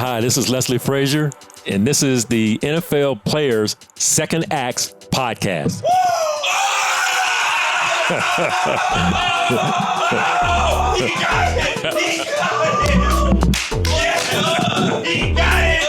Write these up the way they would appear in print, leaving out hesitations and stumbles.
Hi, this is Leslie Frazier, and this is the NFL Players Second Acts Podcast. He got it! He got it! Yeah! He got it!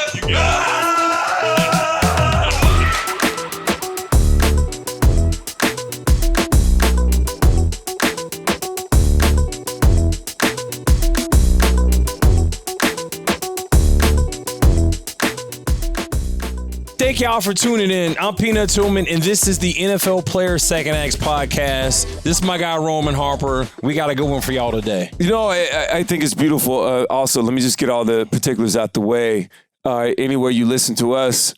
Thank y'all for tuning in. I'm Peanut Tillman, and this is the NFL Players Second Acts Podcast. This is my guy, Roman Harper. We got a good one for y'all today. You know, I think it's beautiful. Also, let me just get all the particulars out the way. Anywhere you listen to us,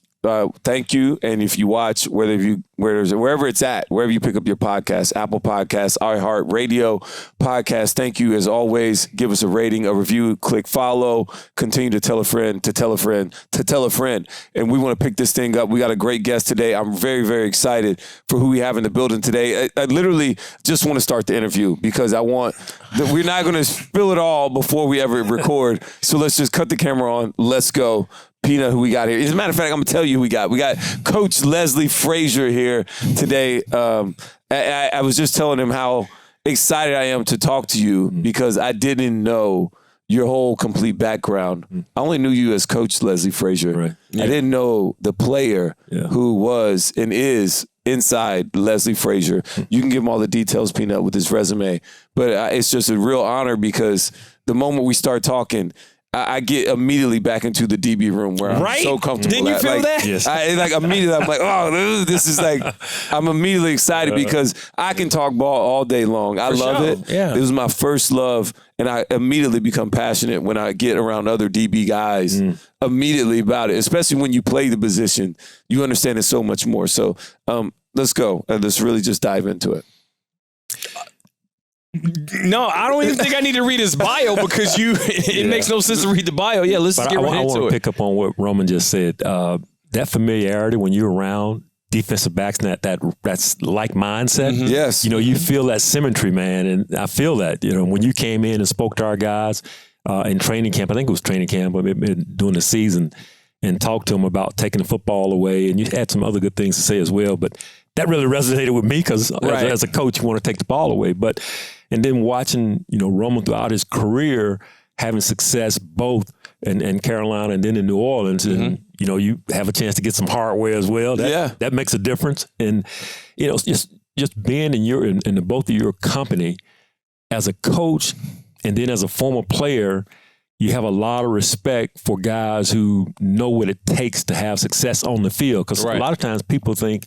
thank you. And if you watch, wherever it's at, wherever you pick up your podcast, Apple Podcasts, iHeartRadio Podcast, thank you as always. Give us a rating, a review, click follow, continue to tell a friend, to tell a friend, to tell a friend. And we want to pick this thing up. We got a great guest today. I'm very, very excited for who we have in the building today. I literally just want to start the interview because we're not going to spill it all before we ever record. So let's just cut the camera on. Let's go. Peanut, who we got here. As a matter of fact, I'm going to tell you who we got. We got Coach Leslie Frazier here today. I was just telling him how excited I am to talk to you because I didn't know your whole complete background. I only knew you as Coach Leslie Frazier. Right. Yeah. I didn't know the player who was and is inside Leslie Frazier. You can give him all the details, Peanut, with his resume. But it's just a real honor because the moment we start talking, I get immediately back into the DB room where I'm so comfortable. Didn't you feel that? Yes. Immediately, I'm like, oh, this is like, I'm immediately excited because I can talk ball all day long. I love it. Yeah. It was my first love, and I immediately become passionate when I get around other DB guys immediately about it, especially when you play the position. You understand it so much more. So let's go and let's really just dive into it. No, I don't even think I need to read his bio because it makes no sense to read the bio. Yeah, let's get right into it. I want to pick up on what Roman just said. That familiarity when you're around defensive backs, that's like mindset. Mm-hmm. Yes. You know, you feel that symmetry, man. And I feel that, you know, when you came in and spoke to our guys in training camp, I think it was training camp, but during the season, and talked to them about taking the football away. And you had some other good things to say as well. But that really resonated with me because as a coach, you want to take the ball away. And then watching, you know, Roman throughout his career having success both in Carolina and then in New Orleans, and you know, you have a chance to get some hardware as well. That makes a difference. And you know, just being in the both of your company as a coach and then as a former player, you have a lot of respect for guys who know what it takes to have success on the field. Because a lot of times people think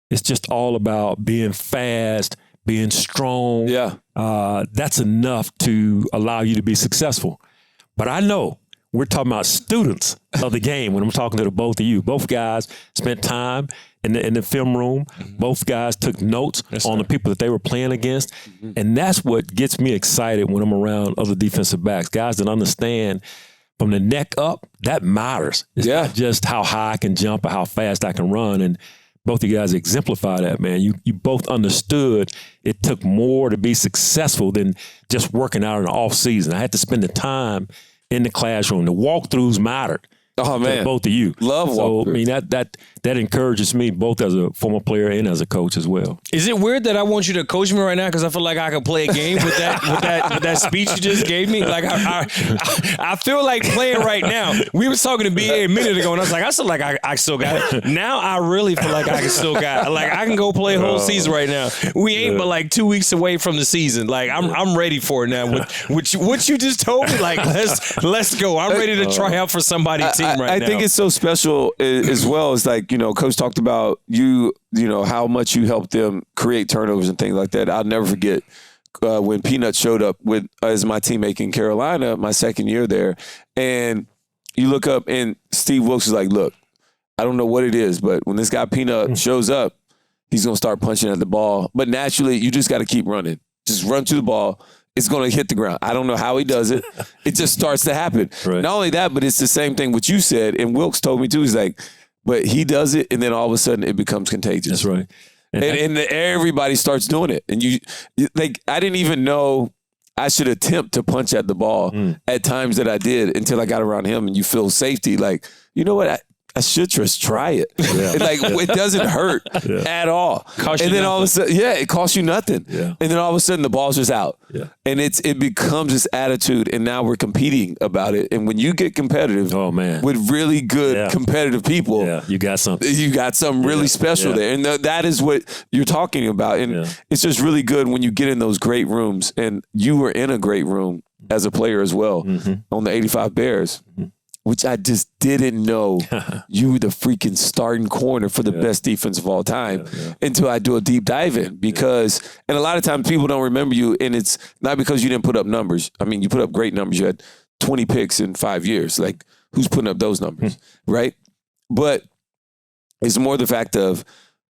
it's just all about being fast, being strong. Yeah. That's enough to allow you to be successful. But I know we're talking about students of the game when I'm talking to the both of you. Both guys spent time in the film room. Both guys took notes on the people that they were playing against. And that's what gets me excited when I'm around other defensive backs, guys that understand from the neck up, that matters. It's not just how high I can jump or how fast I can run. And both of you guys exemplify that, man. You both understood it took more to be successful than just working out in the off season. I had to spend the time in the classroom. The walkthroughs mattered. Oh man, both of you love walkthroughs. So I mean that encourages me both as a former player and as a coach as well. Is it weird that I want you to coach me right now because I feel like I could play a game with that speech you just gave me? Like I feel like playing right now. We was talking to BA a minute ago, and I was like, I feel like I still got it. Now I really feel like I can still got it. Like I can go play a whole season right now. We ain't but like 2 weeks away from the season. Like I'm ready for it now. What you just told me, like let's go. I'm ready to try out for somebody's team right now. I think it's so special as well as like, you know, Coach talked about you know, how much you helped them create turnovers and things like that. I'll never forget when Peanut showed up as my teammate in Carolina, my second year there. And you look up and Steve Wilkes is like, look, I don't know what it is, but when this guy Peanut shows up, he's going to start punching at the ball. But naturally, you just got to keep running. Just run to the ball. It's going to hit the ground. I don't know how he does it. It just starts to happen. Right. Not only that, but it's the same thing what you said. And Wilkes told me too. He's like, but he does it, and then all of a sudden it becomes contagious. That's right. And everybody starts doing it. And you like, I didn't even know I should attempt to punch at the ball at times that I did until I got around him, and you feel safety. Like, you know what? I should just try it. Yeah. Like, it doesn't hurt at all. And then all of a sudden, it costs you nothing. Yeah. And then all of a sudden the ball's just out. Yeah. And it becomes this attitude, and now we're competing about it. And when you get competitive with really good competitive people, you got something. You got something really special there. And that is what you're talking about. And it's just really good when you get in those great rooms, and you were in a great room as a player as well on the 85 Bears. Which I just didn't know you were the freaking starting corner for the best defense of all time until I do a deep dive in. Because, and a lot of times people don't remember you, and it's not because you didn't put up numbers. I mean, you put up great numbers. You had 20 picks in 5 years. Like, who's putting up those numbers, right? But it's more the fact of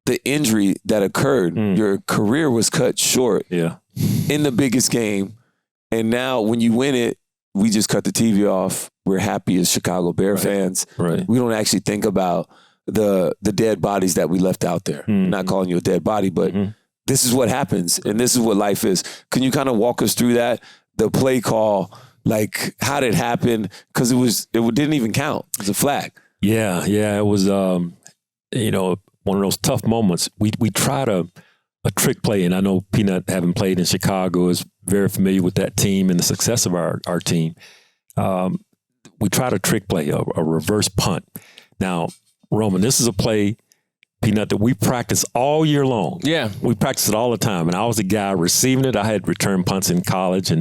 the injury that occurred. Your career was cut short in the biggest game. And now when you win it, we just cut the TV off. We're happy as Chicago Bear fans. Right. We don't actually think about the dead bodies that we left out there. I'm not calling you a dead body, but this is what happens, and this is what life is. Can you kind of walk us through that? The play call, like, how did it happen? Because it didn't even count. It was a flag. Yeah. It was one of those tough moments. We tried a trick play, and I know Peanut, having played in Chicago, is very familiar with that team and the success of our team. We tried a trick play, a reverse punt. Now, Roman, this is a play, Peanut, that we practice all year long. Yeah. We practice it all the time. And I was the guy receiving it. I had return punts in college.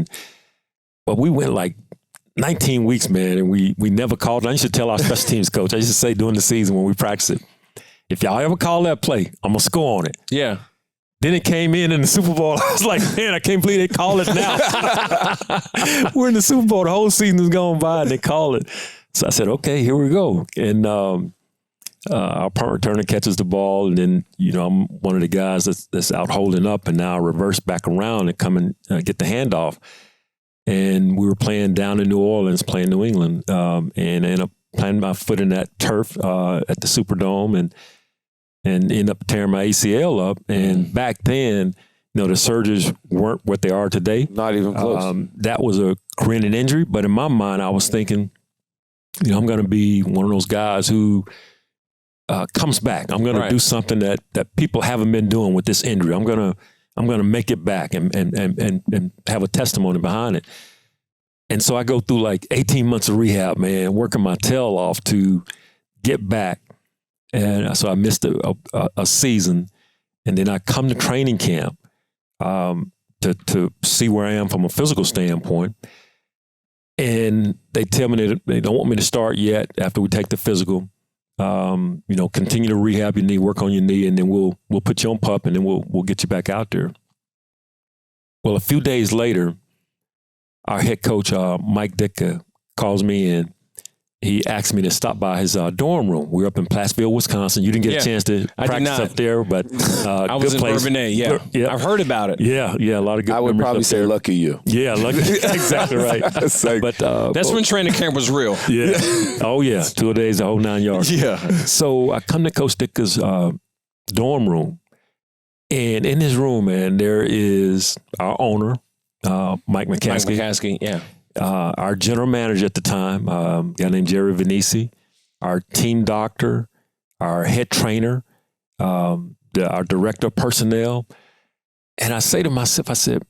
But we went like 19 weeks, man, and we never called it. I used to tell our special teams coach, I used to say during the season when we practice it, if y'all ever call that play, I'm going to score on it. Yeah. Then it came in the Super Bowl. I was like, man, I can't believe they call it now. We're in the Super Bowl. The whole season is going by, and they call it. So I said, okay, here we go. And our punt returner catches the ball, and then, I'm one of the guys that's out holding up, and now I reverse back around and come and get the handoff. And we were playing down in New Orleans, playing New England, and I ended up planting my foot in that turf at the Superdome, and end up tearing my ACL up. And back then, the surgeries weren't what they are today. Not even close. That was a career-ending injury. But in my mind, I was thinking, I'm going to be one of those guys who comes back. I'm going to do something that people haven't been doing with this injury. I'm going to make it back and have a testimony behind it. And so I go through like 18 months of rehab, man, working my tail off to get back. And so I missed a season, and then I come to training camp to see where I am from a physical standpoint. And they tell me that they don't want me to start yet after we take the physical. Continue to rehab your knee, work on your knee, and then we'll put you on PUP, and then we'll get you back out there. Well, a few days later, our head coach, Mike Ditka, calls me in. He asked me to stop by his dorm room. We were up in Platteville, Wisconsin. You didn't get a chance to practice up there, but I was in Bourbonnais. Yeah, I've heard about it. Yeah, a lot of good. I would probably say lucky you. Yeah, lucky. Exactly right. But that's when training camp was real. Yeah. Oh yeah, 2 days, the whole 9 yards. Yeah. So I come to Coach Dicker's dorm room, and in his room, man, there is our owner, Mike McCaskey. Yeah. Our general manager at the time, a guy named Jerry Venisi, our team doctor, our head trainer, our director of personnel. And I say to myself, I said,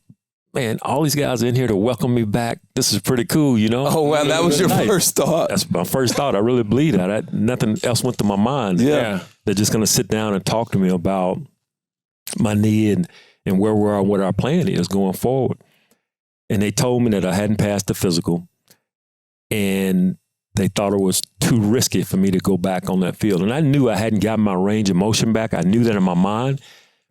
man, all these guys are in here to welcome me back. This is pretty cool, Oh, wow, that was your first thought. That's my first thought. I really believe that. Nothing else went through my mind. Yeah. They're just going to sit down and talk to me about my knee and where we are and what our plan is going forward. And they told me that I hadn't passed the physical, and they thought it was too risky for me to go back on that field. And I knew I hadn't gotten my range of motion back. I knew that in my mind,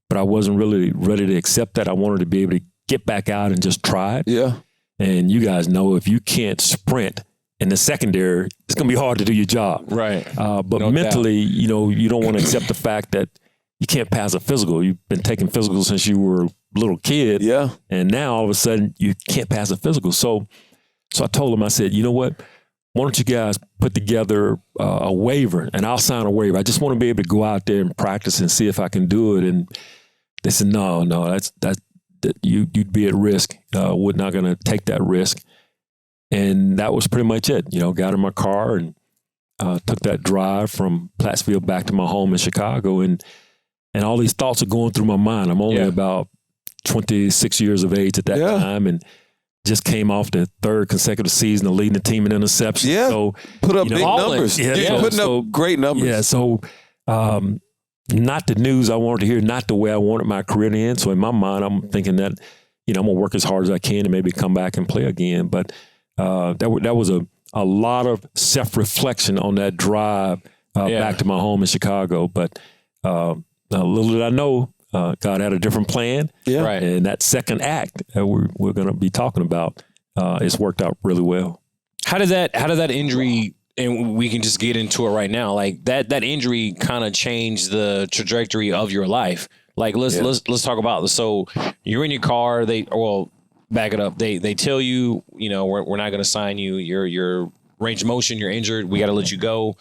but I wasn't really ready to accept that. I wanted to be able to get back out and just try it. Yeah. And you guys know, if you can't sprint in the secondary, it's going to be hard to do your job. Right. But no mentally, doubt. You don't want to accept the fact that you can't pass a physical. You've been taking physicals since you were a little kid. Yeah. And now all of a sudden you can't pass a physical. So I told him, I said, you know what? Why don't you guys put together a waiver, and I'll sign a waiver. I just want to be able to go out there and practice and see if I can do it. And they said, no, that you'd be at risk. We're not going to take that risk. And that was pretty much it. Got in my car and took that drive from Plattsville back to my home in Chicago. And all these thoughts are going through my mind. I'm only about 26 years of age at that time, and just came off the third consecutive season of leading the team in interceptions. Yeah, so put up big numbers. Yeah, putting up great numbers. Yeah, so not the news I wanted to hear, not the way I wanted my career to end. So in my mind, I'm thinking that I'm gonna work as hard as I can and maybe come back and play again. But that was a lot of self-reflection on that drive back to my home in Chicago. But little did I know, God had a different plan. Yeah. Right. And that second act that we're going to be talking about, it's worked out really well. How did that injury, and we can just get into it right now, like that injury kind of changed the trajectory of your life? Like let's talk about this. So you're in your car, back it up. They tell you, we're not going to sign you. Your range of motion, you're injured. We got to let you go.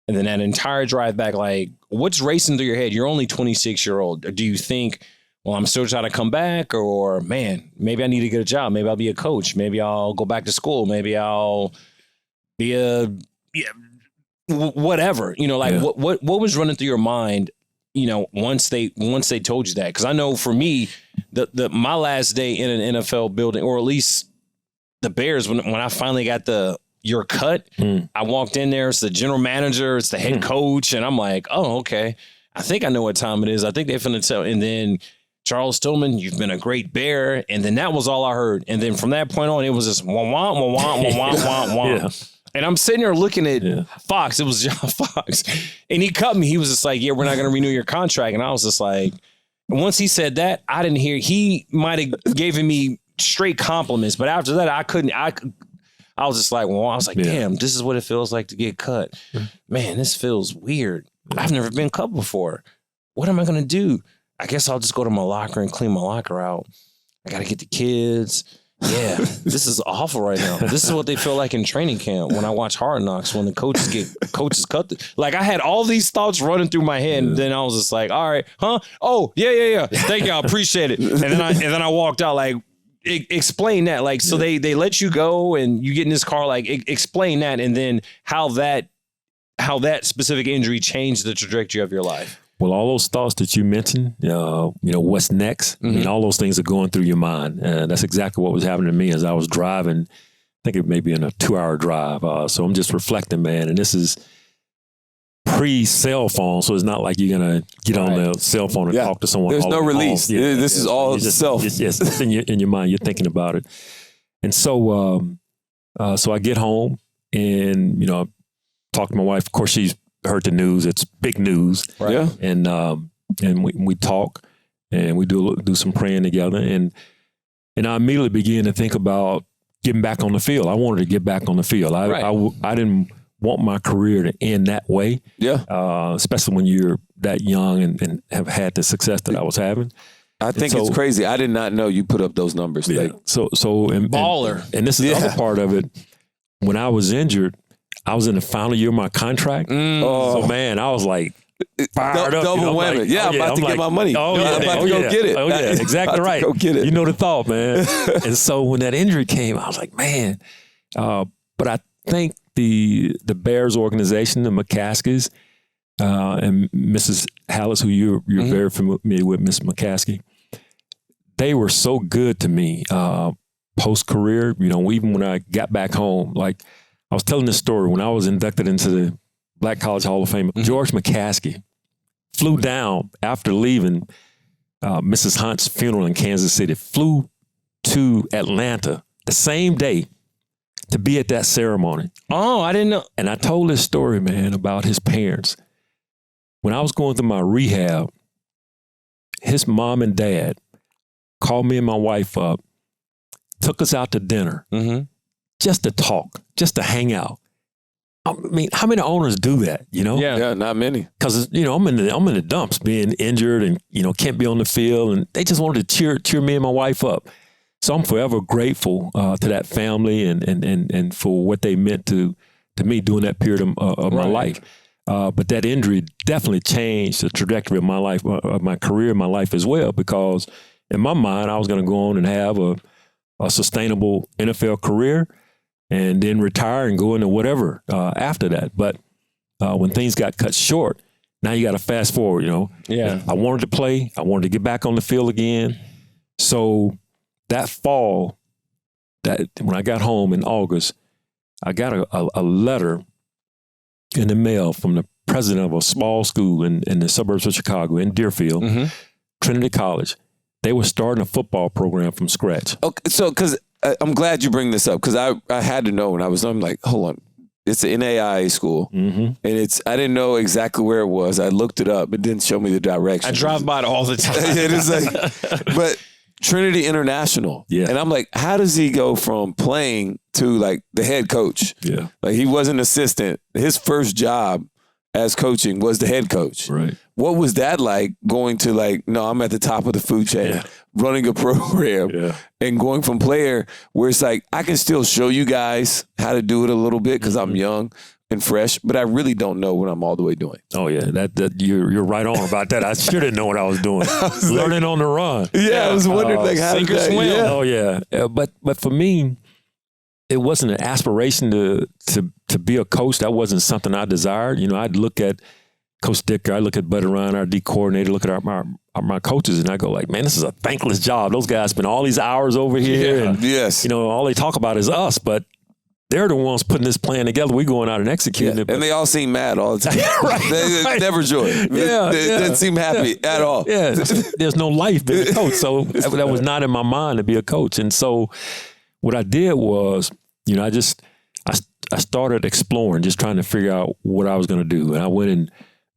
And then that entire drive back, like, what's racing through your head? You're only 26-year-old. Do you think, well, I'm still trying to come back, or man, maybe I need to get a job. Maybe I'll be a coach. Maybe I'll go back to school. Maybe I'll be whatever. What was running through your mind? Once they told you that, because I know for me, my last day in an NFL building, or at least the Bears, when I finally got your cut, I walked in there. It's the general manager, it's the head coach, and I'm like, oh, okay. I think I know what time it is. I think they're finna tell. And then Charles Tillman, you've been a great Bear. And then that was all I heard. And then from that point on, it was just wah wah wah wah wah wah wah. Yeah. And I'm sitting there looking at Fox. It was John Fox. And he cut me. He was just like, yeah, we're not going to renew your contract. And I was just like, once he said that, I didn't hear. He might have given me straight compliments. But after that, I was just like, damn, this is what it feels like to get cut. Man, this feels weird. I've never been cut before. What am I going to do? I guess I'll just go to my locker and clean my locker out. I got to get the kids. Yeah, this is awful right now. This is what they feel like in training camp when I watch Hard Knocks, when the coaches cut. Like, I had all these thoughts running through my head, and then I was just like, all right, huh? Oh, yeah. Thank you, I appreciate it. And then I walked out like, explain that. Like, so they let you go and you get in this car, like, explain that, and then how that specific injury changed the trajectory of your life. Well, all those thoughts that you mentioned, what's next? I mean, all those things are going through your mind. And that's exactly what was happening to me as I was driving. I think it may be in a 2-hour drive. So I'm just reflecting, man. And this is pre-cell phone. So it's not like you're going to get on the cell phone and talk to someone. There's no release. This is all self. Yes, it's in your mind. You're thinking about it. And so I get home and, talk to my wife. Of course, she's heard the news. It's big news. Right. Yeah. And we talk and we do some praying together. And I immediately began to think about getting back on the field. I wanted to get back on the field. I didn't want my career to end that way. Yeah. Especially when you're that young and have had the success that I was having. I think it's crazy. I did not know you put up those numbers. Yeah. So baller. And this is the other part of it. When I was injured, I was in the final year of my contract. So, man, I was like fired up. Double whammy. Like, I'm about to get my money. I'm about to go get it. Oh, yeah, exactly right. Go get it. You know the thought, man. And so when that injury came, I was like, man. But I think the Bears organization, the McCaskies, and Mrs. Hallis, who you're very familiar with, Miss McCaskey, they were so good to me post-career. Even when I got back home, like, I was telling this story when I was inducted into the Black College Hall of Fame. George McCaskey flew down after leaving Mrs. Hunt's funeral in Kansas City, flew to Atlanta the same day to be at that ceremony. Oh, I didn't know. And I told this story, man, about his parents. When I was going through my rehab, his mom and dad called me and my wife up, took us out to dinner. Just to talk, just to hang out. I mean, how many owners do that, Yeah, not many. Because, I'm in the dumps being injured and, can't be on the field. And they just wanted to cheer me and my wife up. So I'm forever grateful to that family and for what they meant to me during that period of my life. But that injury definitely changed the trajectory of my life, of my career, my life as well, because in my mind, I was going to go on and have a sustainable NFL career and then retire and go into whatever after that. But when things got cut short, now you got to fast forward, Yeah. I wanted to play. I wanted to get back on the field again. So that fall, that when I got home in August, I got a letter in the mail from the president of a small school in the suburbs of Chicago, in Deerfield, Trinity College. They were starting a football program from scratch. Okay, so because I'm glad you bring this up, because I had to know when I'm like, hold on. It's an NAIA school, and I didn't know exactly where it was. I looked it up. It didn't show me the direction. I drive by it all the time. It is like, but Trinity International. Yeah. And I'm like, how does he go from playing to like the head coach? Yeah. Like he was an assistant. His first job as coaching was the head coach. Right. What was that like, going to like, no, I'm at the top of the food chain, running a program and going from player where it's like, I can still show you guys how to do it a little bit because I'm young and fresh, but I really don't know what I'm all the way doing. Oh yeah, that you're right on about that. I sure didn't know what I was doing. Learning on the run. Yeah, I was wondering like how sink or did that, swim. yeah. Oh yeah, but for me, it wasn't an aspiration to be a coach. That wasn't something I desired. I'd look at Coach Dicker, I look at Buddy Ryan, our D coordinator, look at my coaches, and I go like, man, this is a thankless job. Those guys spend all these hours over here, and Yes. all they talk about is us, but they're the ones putting this plan together. We going out and executing it. And they all seem mad all the time. Right. Never joy. They didn't seem happy at all. Yeah, there's no life being a coach. So that was not in my mind to be a coach. And so what I did was, I started exploring, just trying to figure out what I was going to do. And I went and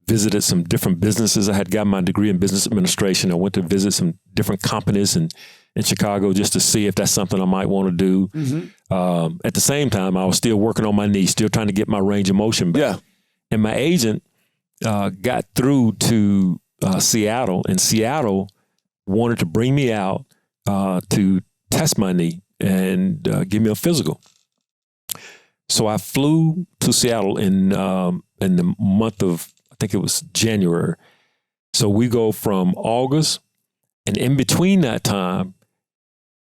visited some different businesses. I had got my degree in business administration. I went to visit some different companies in Chicago just to see if that's something I might want to do. At the same time, I was still working on my knee, still trying to get my range of motion back. Yeah. And my agent got through to Seattle, and Seattle wanted to bring me out to test my knee and give me a physical. So I flew to Seattle in the month of, I think it was January. So we go from August, and in between that time,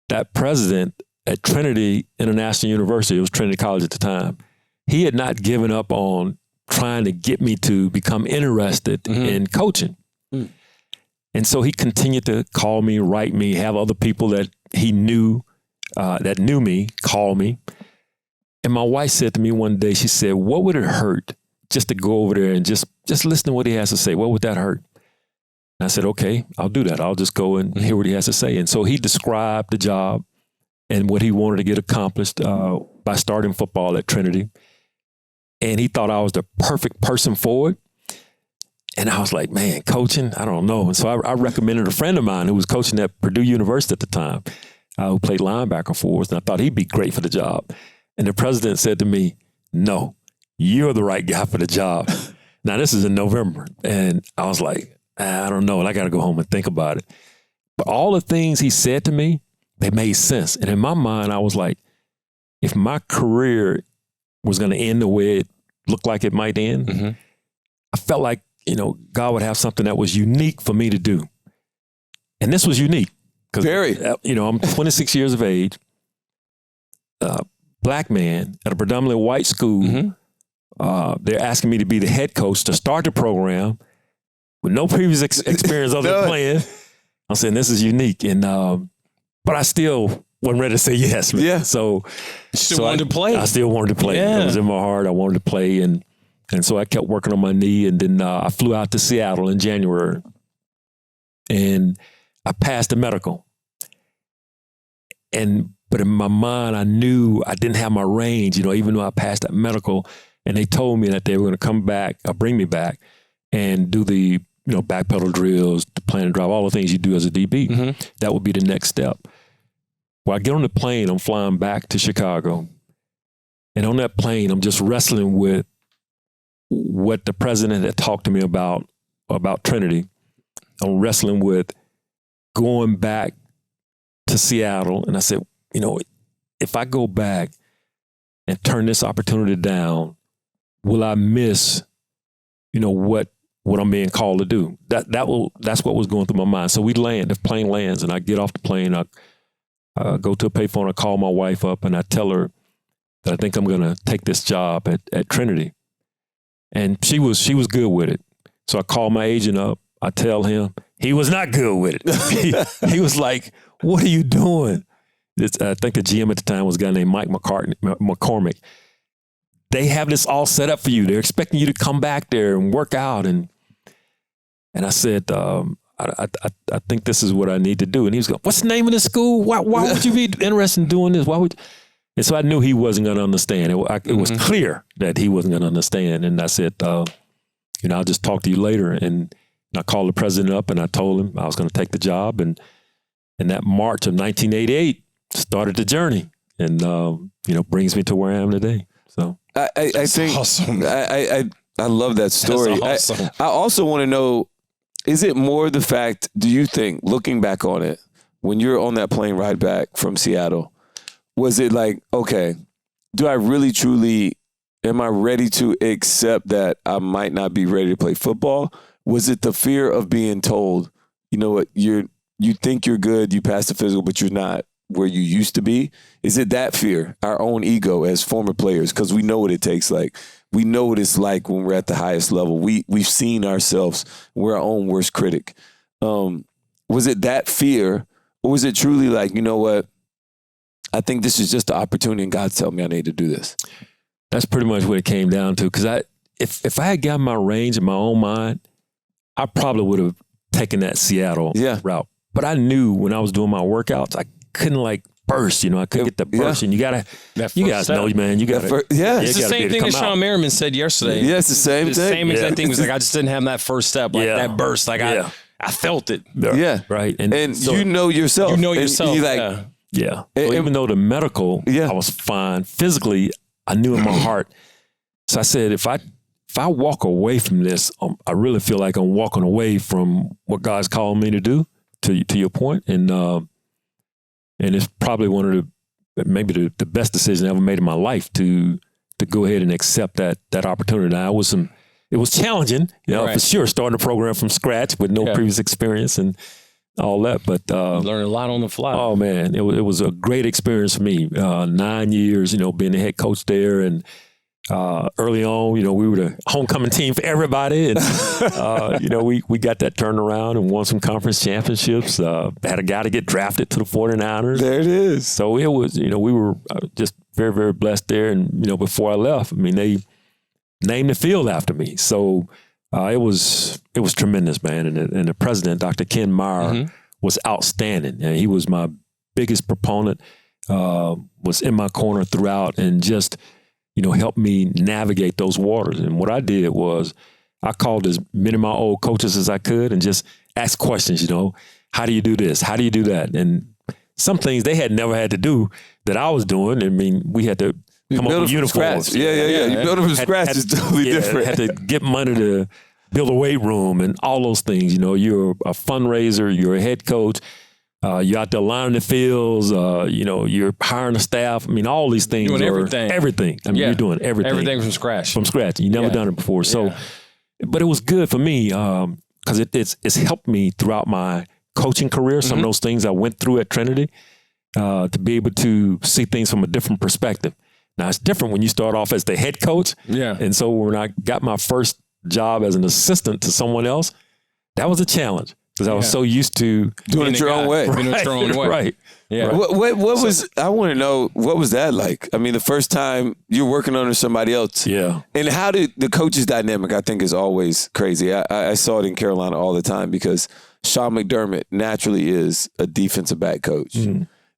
that president at Trinity International University, it was Trinity College at the time, he had not given up on trying to get me to become interested in coaching. And so he continued to call me, write me, have other people that he knew, that knew me, call me. And my wife said to me one day, she said, what would it hurt just to go over there and just listen to what he has to say? What would that hurt? And I said, okay, I'll do that. I'll just go and hear what he has to say. And so he described the job and what he wanted to get accomplished by starting football at Trinity. And he thought I was the perfect person for it. And I was like, man, coaching, I don't know. And so I recommended a friend of mine who was coaching at Purdue University at the time, who played linebacker for us. And I thought he'd be great for the job. And the president said to me, no, you're the right guy for the job. Now, this is in November. And I was like, I don't know. And I got to go home and think about it. But all the things he said to me, they made sense. And in my mind, I was like, if my career was going to end the way it looked like it might end, I felt like, God would have something that was unique for me to do. And this was unique. Very. I'm 26 years of age, black man at a predominantly white school. They're asking me to be the head coach to start the program with no previous experience other than playing. I'm saying this is unique. And, but I still wasn't ready to say yes. Man. Yeah. So wanted to play. I still wanted to play. Yeah. It was in my heart. I wanted to play. And so I kept working on my knee. And then I flew out to Seattle in January. And I passed the medical. But in my mind, I knew I didn't have my range, even though I passed that medical. And they told me that they were going to come back, bring me back, and do the back pedal drills, the plan and drive, all the things you do as a DB. That would be the next step. Well, I get on the plane, I'm flying back to Chicago. And on that plane, I'm just wrestling with what the president had talked to me about Trinity. I'm wrestling with going back to Seattle. And I said, if I go back and turn this opportunity down, will I miss, what what I'm being called to do. That's what was going through my mind. So the plane lands, and I get off the plane. I go to a payphone. I call my wife up, and I tell her that I think I'm going to take this job at Trinity. And she was good with it. So I call my agent up. I tell him. He was not good with it. He was like, "What are you doing?" I think the GM at the time was a guy named Mike McCormick. They have this all set up for you. They're expecting you to come back there and work out. And I said, I think this is what I need to do. And he was going, "What's the name of the school? Why would you be interested in doing this? Why would?" And so I knew he wasn't going to understand. It was clear that he wasn't going to understand. And I said, I'll just talk to you later. And I called the president up and I told him I was going to take the job. And that March of 1988 started the journey and, brings me to where I am today. So I think awesome. I love that story. That's awesome. I also want to know, is it more the fact, do you think, looking back on it, when you're on that plane ride back from Seattle, was it like, okay, do I really truly, am I ready to accept that I might not be ready to play football? Was it the fear of being told, you know what, you think you're good, you passed the physical, but you're not where you used to be? Is it that fear, our own ego as former players? Because we know what it takes. Like, we know what it's like when we're at the highest level. We've seen ourselves. We're our own worst critic. Was it that fear, or was it truly like, you know what, I think this is just an opportunity and God's telling me I need to do this? that's pretty much what it came down to. Because if I had gotten my range in my own mind, I probably would have taken that Seattle route. But I knew when I was doing my workouts, I couldn't burst. I couldn't get the burst. And you guys know, man, you got to. It's the same thing that Sean Merriman said yesterday. Yeah, it's the same thing. The same exact thing was like, I just didn't have that first step, that burst. I felt it. Yeah. Right. And so, you know yourself. You know yourself. Yeah. So even though the medical, I was fine. Physically, I knew in my heart. So I said, if I walk away from this, I really feel like I'm walking away from what God's calling me to do, to your point. And it's probably one of the best decisions I ever made in my life to go ahead and accept that opportunity. Now, it was challenging, for sure, starting a program from scratch with no previous experience and all that. But learn a lot on the fly. Oh man, it was a great experience for me. 9 years, being the head coach there, and early on, we were the homecoming team for everybody, and we got that turned around and won some conference championships. Had a guy to get drafted to the 49ers. There it is. So it was, we were just very, very blessed there. And before I left, they named the field after me. So it was tremendous, man. And the president, Dr. Ken Meyer, was outstanding. And he was my biggest proponent. Was in my corner throughout, and just helped me navigate those waters. And what I did was I called as many of my old coaches as I could and just asked questions, how do you do this? How do you do that? And some things they had never had to do that I was doing. We had to come up with uniforms. Yeah. You build them from scratch is totally different. Had to get money to build a weight room and all those things. You're a fundraiser, you're a head coach. You're out there lining the fields, you're hiring a staff. all these things doing everything. Everything. You're doing everything. Everything from scratch. From scratch. You never done it before. So, but it was good for me because it's helped me throughout my coaching career. Some of those things I went through at Trinity to be able to see things from a different perspective. Now, it's different when you start off as the head coach. Yeah. And so when I got my first job as an assistant to someone else, that was a challenge. Because I was so used to doing it your own way. Doing it your own way. Right. Yeah. Right. What was, I want to know, what was that like? The first time you're working under somebody else. Yeah. And how did the coach's dynamic, I think, is always crazy. I saw it in Carolina all the time because Sean McDermott naturally is a defensive back coach,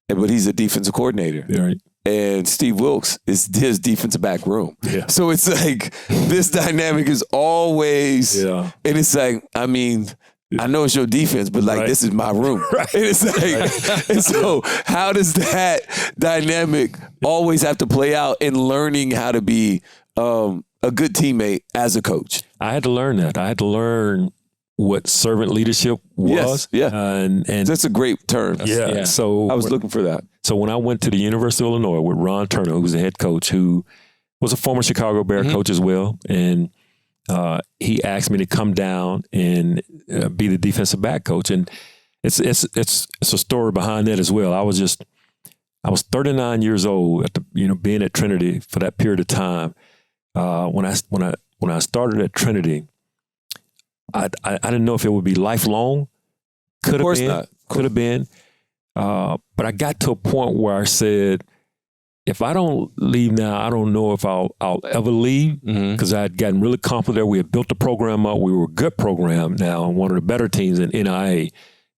but he's a defensive coordinator. Right. And Steve Wilkes is his defensive back room. Yeah. So it's like this dynamic is always, and it's like, I know it's your defense, but this is my room. Right. And it's like, and so how does that dynamic always have to play out in learning how to be a good teammate as a coach? I had to learn that. I had to learn what servant leadership was. Yes, and that's a great term. Yeah. So I was looking for that. So when I went to the University of Illinois with Ron Turner, who was the head coach, who was a former Chicago Bear coach as well, and he asked me to come down and be the defensive back coach. And it's a story behind that as well. I was 39 years old at being at Trinity for that period of time. When I started at Trinity, I didn't know if it would be lifelong. Could have been. But I got to a point where I said, if I don't leave now, I don't know if I'll ever leave, because I had gotten really confident there. We had built the program up. We were a good program now, one of the better teams in NIA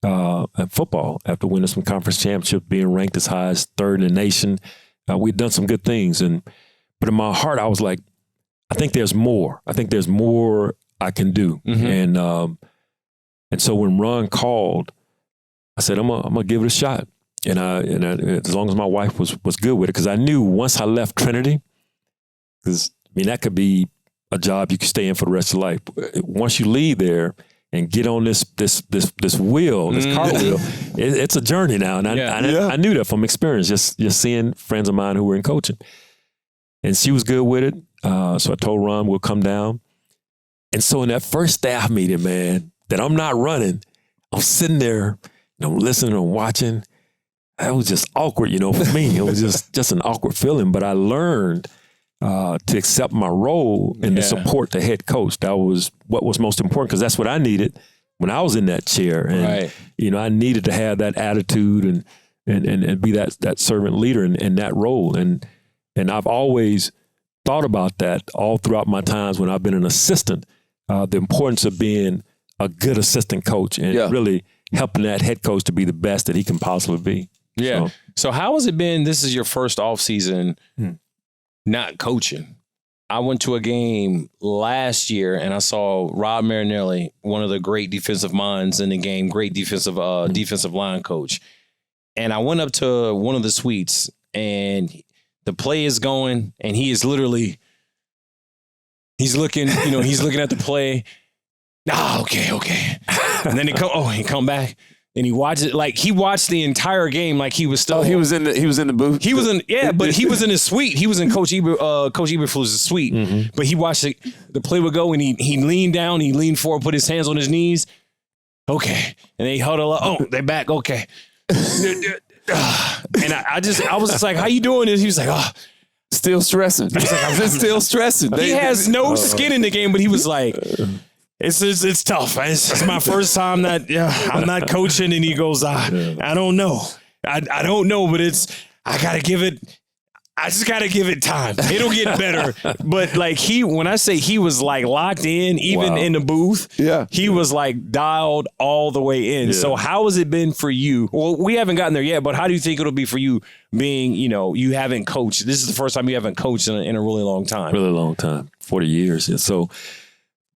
at football after winning some conference championships, being ranked as high as third in the nation. We'd done some good things. But in my heart, I was like, I think there's more. I think there's more I can do. And so when Ron called, I said, I'm gonna give it a shot. And as long as my wife was good with it, because I knew once I left Trinity, because that could be a job you could stay in for the rest of your life. Once you leave there and get on this wheel, this cartwheel, it's a journey now. And I knew that from experience, just seeing friends of mine who were in coaching. And she was good with it. So I told Ron we'll come down. And so in that first staff meeting, man, that I'm not running, I'm sitting there, I'm listening and watching. It was just awkward, for me. It was just an awkward feeling. But I learned to accept my role and to support the head coach. That was what was most important, because that's what I needed when I was in that chair. And, I needed to have that attitude and be that servant leader in that role. And I've always thought about that all throughout my times when I've been an assistant, the importance of being a good assistant coach and really helping that head coach to be the best that he can possibly be. Yeah. So how has it been? This is your first off season not coaching. I went to a game last year and I saw Rob Marinelli, one of the great defensive minds in the game, great defensive line coach. And I went up to one of the suites and the play is going and he is literally, he's looking at the play. Okay. And then he come back. And he watched it like he watched the entire game like he was still. Oh, he was in the booth. He was but he was in his suite. He was in Coach Eberflus' suite. But he watched the play would go and he leaned down, he leaned forward, put his hands on his knees. Okay, and they huddle up. Oh, they back. Okay, and I was just like, "How you doing?" This he was like, "Oh, still stressing." He was like, "I'm just still stressing." He has no skin in the game, but he was like. It's tough. It's my first time that I'm not coaching, and he goes, I don't know. I don't know, but I just gotta give it time. It'll get better. But like when I say he was like locked in, even in the booth, he was like dialed all the way in. Yeah. So how has it been for you? Well, we haven't gotten there yet, but how do you think it'll be for you being, you haven't coached? This is the first time you haven't coached in a really long time. Really long time, 40 years. And so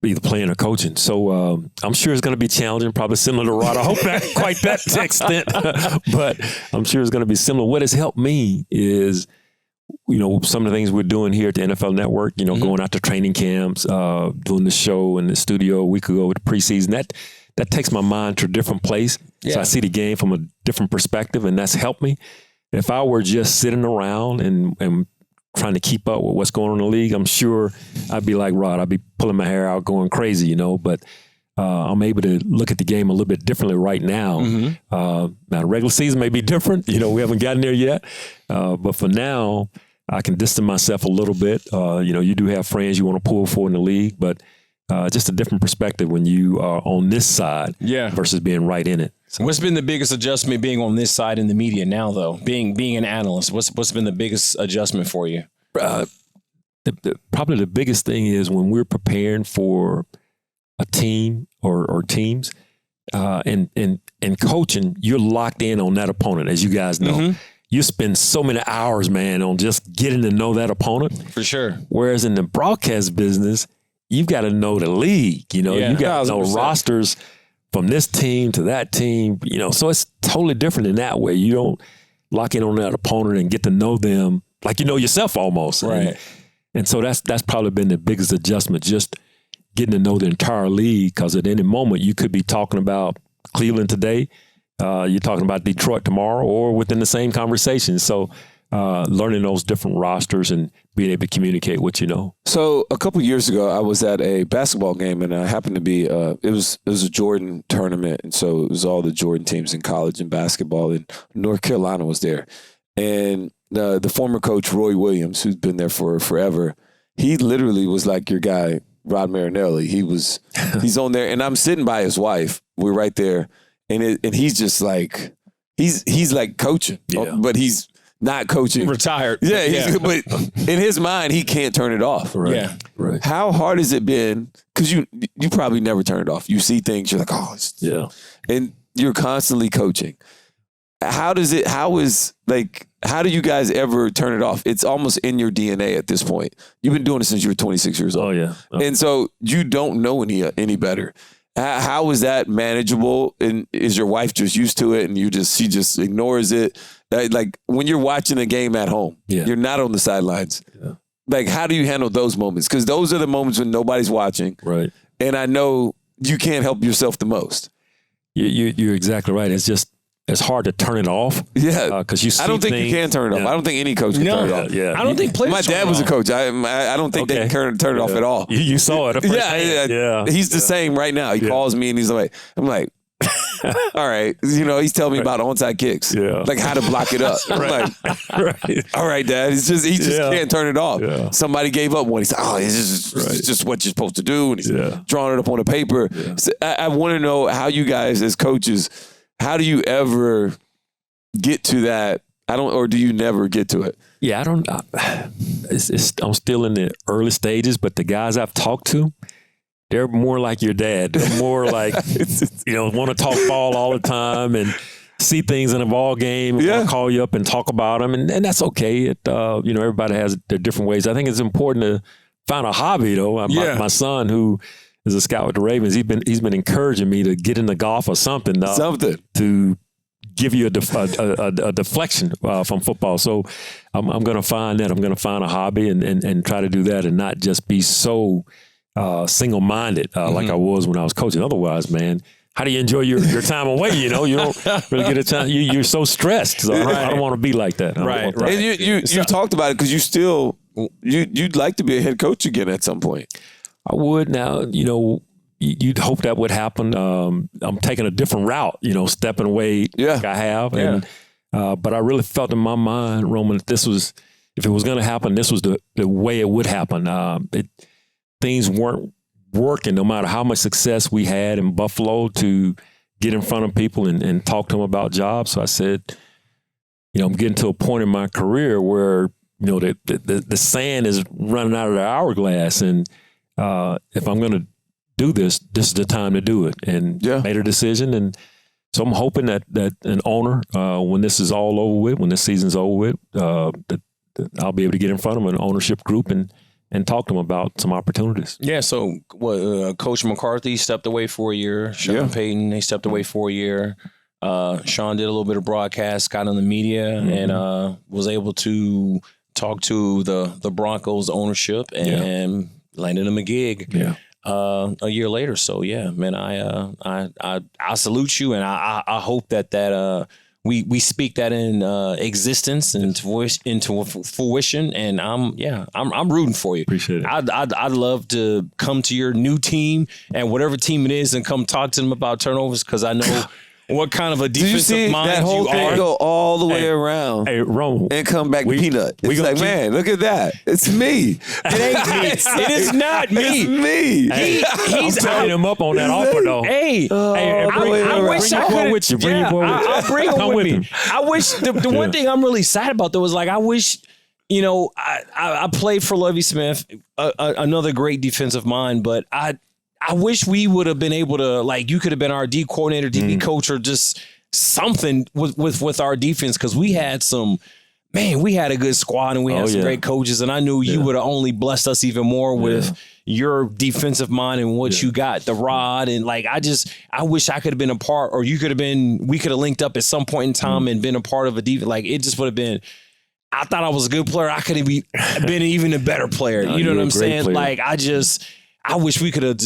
either playing or coaching. So I'm sure it's going to be challenging, probably similar to Rod. I hope not quite that extent, but I'm sure it's going to be similar. What has helped me is, some of the things we're doing here at the NFL Network, going out to training camps, doing the show in the studio a week ago with the preseason. That takes my mind to a different place. Yeah. So I see the game from a different perspective, and that's helped me. If I were just sitting around and trying to keep up with what's going on in the league, I'm sure I'd be like Rod. I'd be pulling my hair out, going crazy, but I'm able to look at the game a little bit differently right now. Now, the regular season may be different. We haven't gotten there yet. But for now, I can distance myself a little bit. You do have friends you want to pull for in the league, but just a different perspective when you are on this side versus being right in it. So. What's been the biggest adjustment being on this side in the media now, though? Being an analyst, what's been the biggest adjustment for you? Probably the biggest thing is when we're preparing for a team or teams, and coaching, you're locked in on that opponent, as you guys know. You spend so many hours, man, on just getting to know that opponent. For sure. Whereas in the broadcast business, you've got to know the league. You got to know rosters from this team to that team. So it's totally different in that way. You don't lock in on that opponent and get to know them like you know yourself almost. Right. And so that's probably been the biggest adjustment, just getting to know the entire league, because at any moment you could be talking about Cleveland today, you're talking about Detroit tomorrow, or within the same conversation. So learning those different rosters and being able to communicate what you know. So a couple years ago, I was at a basketball game, and I happened to be it was a Jordan tournament, and so it was all the Jordan teams in college and basketball, and North Carolina was there, and the former coach Roy Williams, who's been there for forever, he literally was like your guy Rod Marinelli. He's on there, and I'm sitting by his wife. We're right there, and he's just like he's like coaching, but he's not coaching. Retired. Yeah. But in his mind, he can't turn it off. Right. Yeah. Right. How hard has it been? Because you probably never turn it off. You see things, you're like, and you're constantly coaching. How do you guys ever turn it off? It's almost in your DNA at this point. You've been doing it since you were 26 years old. Oh, yeah. And so you don't know any better. How is that manageable? And is your wife just used to it and she just ignores it? Like when you're watching a game at home, you're not on the sidelines. Yeah. Like, how do you handle those moments? Because those are the moments when nobody's watching. Right. And I know you can't help yourself the most. You're exactly right. It's hard to turn it off. Yeah. Because you see I don't think things, you can turn it off. I don't think any coach can turn it off. Yeah. I don't think players. My dad was a coach. I don't think they can turn it off at all. You saw it. Yeah. He's the same right now. He calls me and he's like, I'm like, all right. He's telling me about onside kicks. Yeah. Like how to block it up. I'm like, all right, Dad. He just can't turn it off. Yeah. Somebody gave up one. He said, it's just what you're supposed to do. And he's drawing it up on a paper. Yeah. So I want to know how you guys as coaches, how do you ever get to that? Or do you never get to it? Yeah, I'm still in the early stages, but the guys I've talked to, they're more like your dad. They're more like, want to talk ball all the time and see things in a ball game. Yeah. I'll call you up and talk about them. And that's okay. Everybody has their different ways. I think it's important to find a hobby, though. My son, who is a scout with the Ravens, he's been encouraging me to get into golf or something. To give you a deflection from football. So I'm going to find that. I'm going to find a hobby and try to do that and not just be so single-minded like I was when I was coaching. Otherwise, man, how do you enjoy your time away? You don't really get a time. You're so stressed. So I don't want to be like that. Right. And you've talked about it because you'd like to be a head coach again at some point. I would now. You'd hope that would happen. I'm taking a different route. Stepping away like I have. Yeah. And but I really felt in my mind, Roman, if it was going to happen, this was the way it would happen. Things weren't working no matter how much success we had in Buffalo to get in front of people and talk to them about jobs. So I said, I'm getting to a point in my career where, the sand is running out of the hourglass. And if I'm going to do this is the time to do it. And made a decision. And so I'm hoping that an owner, when this is all over with, when this season's over with, that I'll be able to get in front of an ownership group and talk to them about some opportunities. Yeah, so Coach McCarthy stepped away for a year. Sean Payton, they stepped away for a year. Sean did a little bit of broadcast, got on the media, and was able to talk to the Broncos ownership and landed him a gig. Yeah. A year later. So yeah, man, I salute you, and I hope that we speak that in existence and into fruition. And I'm rooting for you. Appreciate it. I'd love to come to your new team and whatever team it is and come talk to them about turnovers, because I know what kind of a defensive mind that whole you thing are. go all the way around. Hey, Rome, and come back peanut. It's like, man, look at that. It's me. It ain't me. It is not me. It's me. He's tying him up on that offer, though. Hey, I wish I could. With you. Bring your boy with you. I'll bring him with me. I wish the one thing I'm really sad about though is like I wish. I played for Lovie Smith, another great defensive mind, but I wish we would have been able to, like, you could have been our D coordinator, DB coach, or just something with our defense, because we had a good squad and we had some great coaches, and I knew you would have only blessed us even more with your defensive mind and what you got, the rod, and like I wish I could have been a part, or we could have linked up at some point in time and been a part of a defense. Like, it just would have been. I thought I was a good player. I could have been even a better player. You know what I'm saying? Player. Like, I wish we could have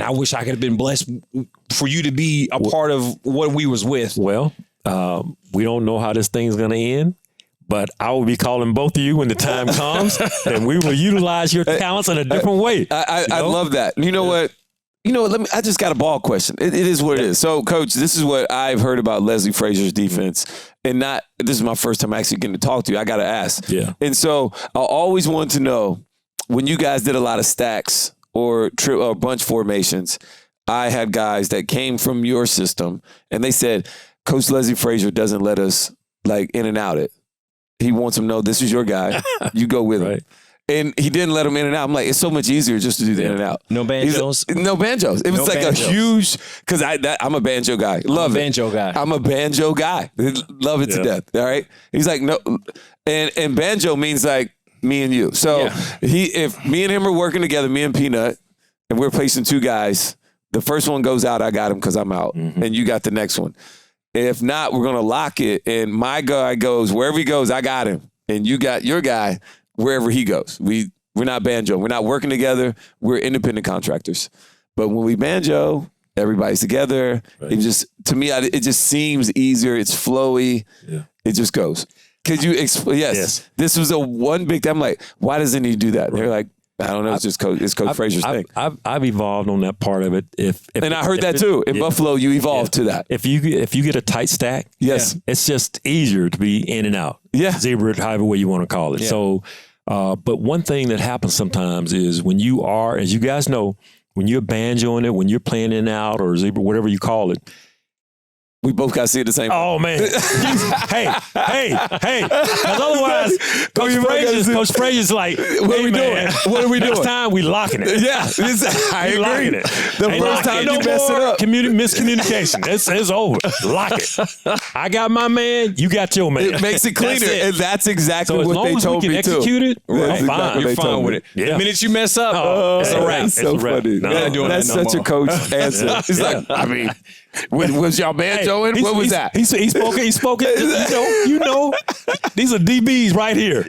I wish I could have been blessed for you to be a part of what we was with. Well, we don't know how this thing's going to end, But I will be calling both of you when the time comes, and we will utilize your talents in a different way. I love that. You know what? I just got a ball question. It is what it is. So, Coach, this is what I've heard about Leslie Frazier's defense. And this is my first time actually getting to talk to you. I got to ask. Yeah. And so I always wanted to know, when you guys did a lot of stacks or bunch formations, I had guys that came from your system, and they said, Coach Leslie Frazier doesn't let us like in and out it. He wants them to know this is your guy. You go with him. And he didn't let him in and out. I'm like, it's so much easier just to do the in and out. No banjos? No banjos. It was a huge, because I'm a banjo guy. Love it. Banjo guy. I'm a banjo guy. Love it to death. All right. He's like, no. And banjo means like me and you. So if me and him are working together, me and Peanut, and we're placing two guys, the first one goes out, I got him because I'm out. And you got the next one. If not, we're going to lock it. And my guy goes, wherever he goes, I got him. And you got your guy wherever he goes. We're not banjo. We're not working together. We're independent contractors. But when we banjo, everybody's together. Right. It just, to me, it just seems easier. It's flowy. Yeah. It just goes. Could you explain? Yes. This was one big thing. I'm like, why doesn't he do that? Right. They're like, I don't know. It's just Coach Frazier's thing. I've evolved on that part of it. And I heard that too. In Buffalo, you evolved to that. If you get a tight stack, it's just easier to be in and out. Yeah. Zebra, however way you want to call it. Yeah. So, but one thing that happens sometimes is when you are, as you guys know, when you're banjoing it, when you're playing in and out or zebra, whatever you call it, we both got to see it the same way. Oh, man. hey. Because otherwise, Coach Frazier's like, what are we doing? What are we doing? Next time, we locking it. Yeah. I agree. Locking it. The first time you mess it up. Miscommunication. It's over. Lock it. I got my man. You got your man. It makes it cleaner. And that's exactly what they told me, too. So as long as we can execute it, I'm fine. You're fine with it. Yeah. The minute you mess up, it's a wrap. It's so funny. That's such a coach answer. It's like, I mean, was y'all banjoing? What was that? He spoke it. You know, these are DBs right here.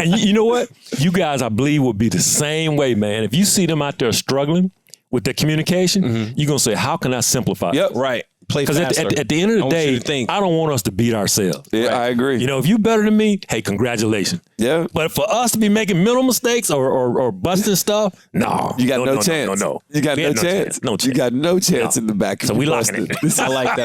And you know what? You guys, I believe, will be the same way, man. If you see them out there struggling with their communication, you're going to say, how can I simplify? Yep. Right. Play Because at the end of the day, I don't want us to beat ourselves. Yeah, right? I agree. You know, if you're better than me, hey, congratulations. Yeah. But for us to be making mental mistakes or busting stuff, no. You got no chance. No. You got no chance. No chance. You got no chance in the back. So we locking it. I like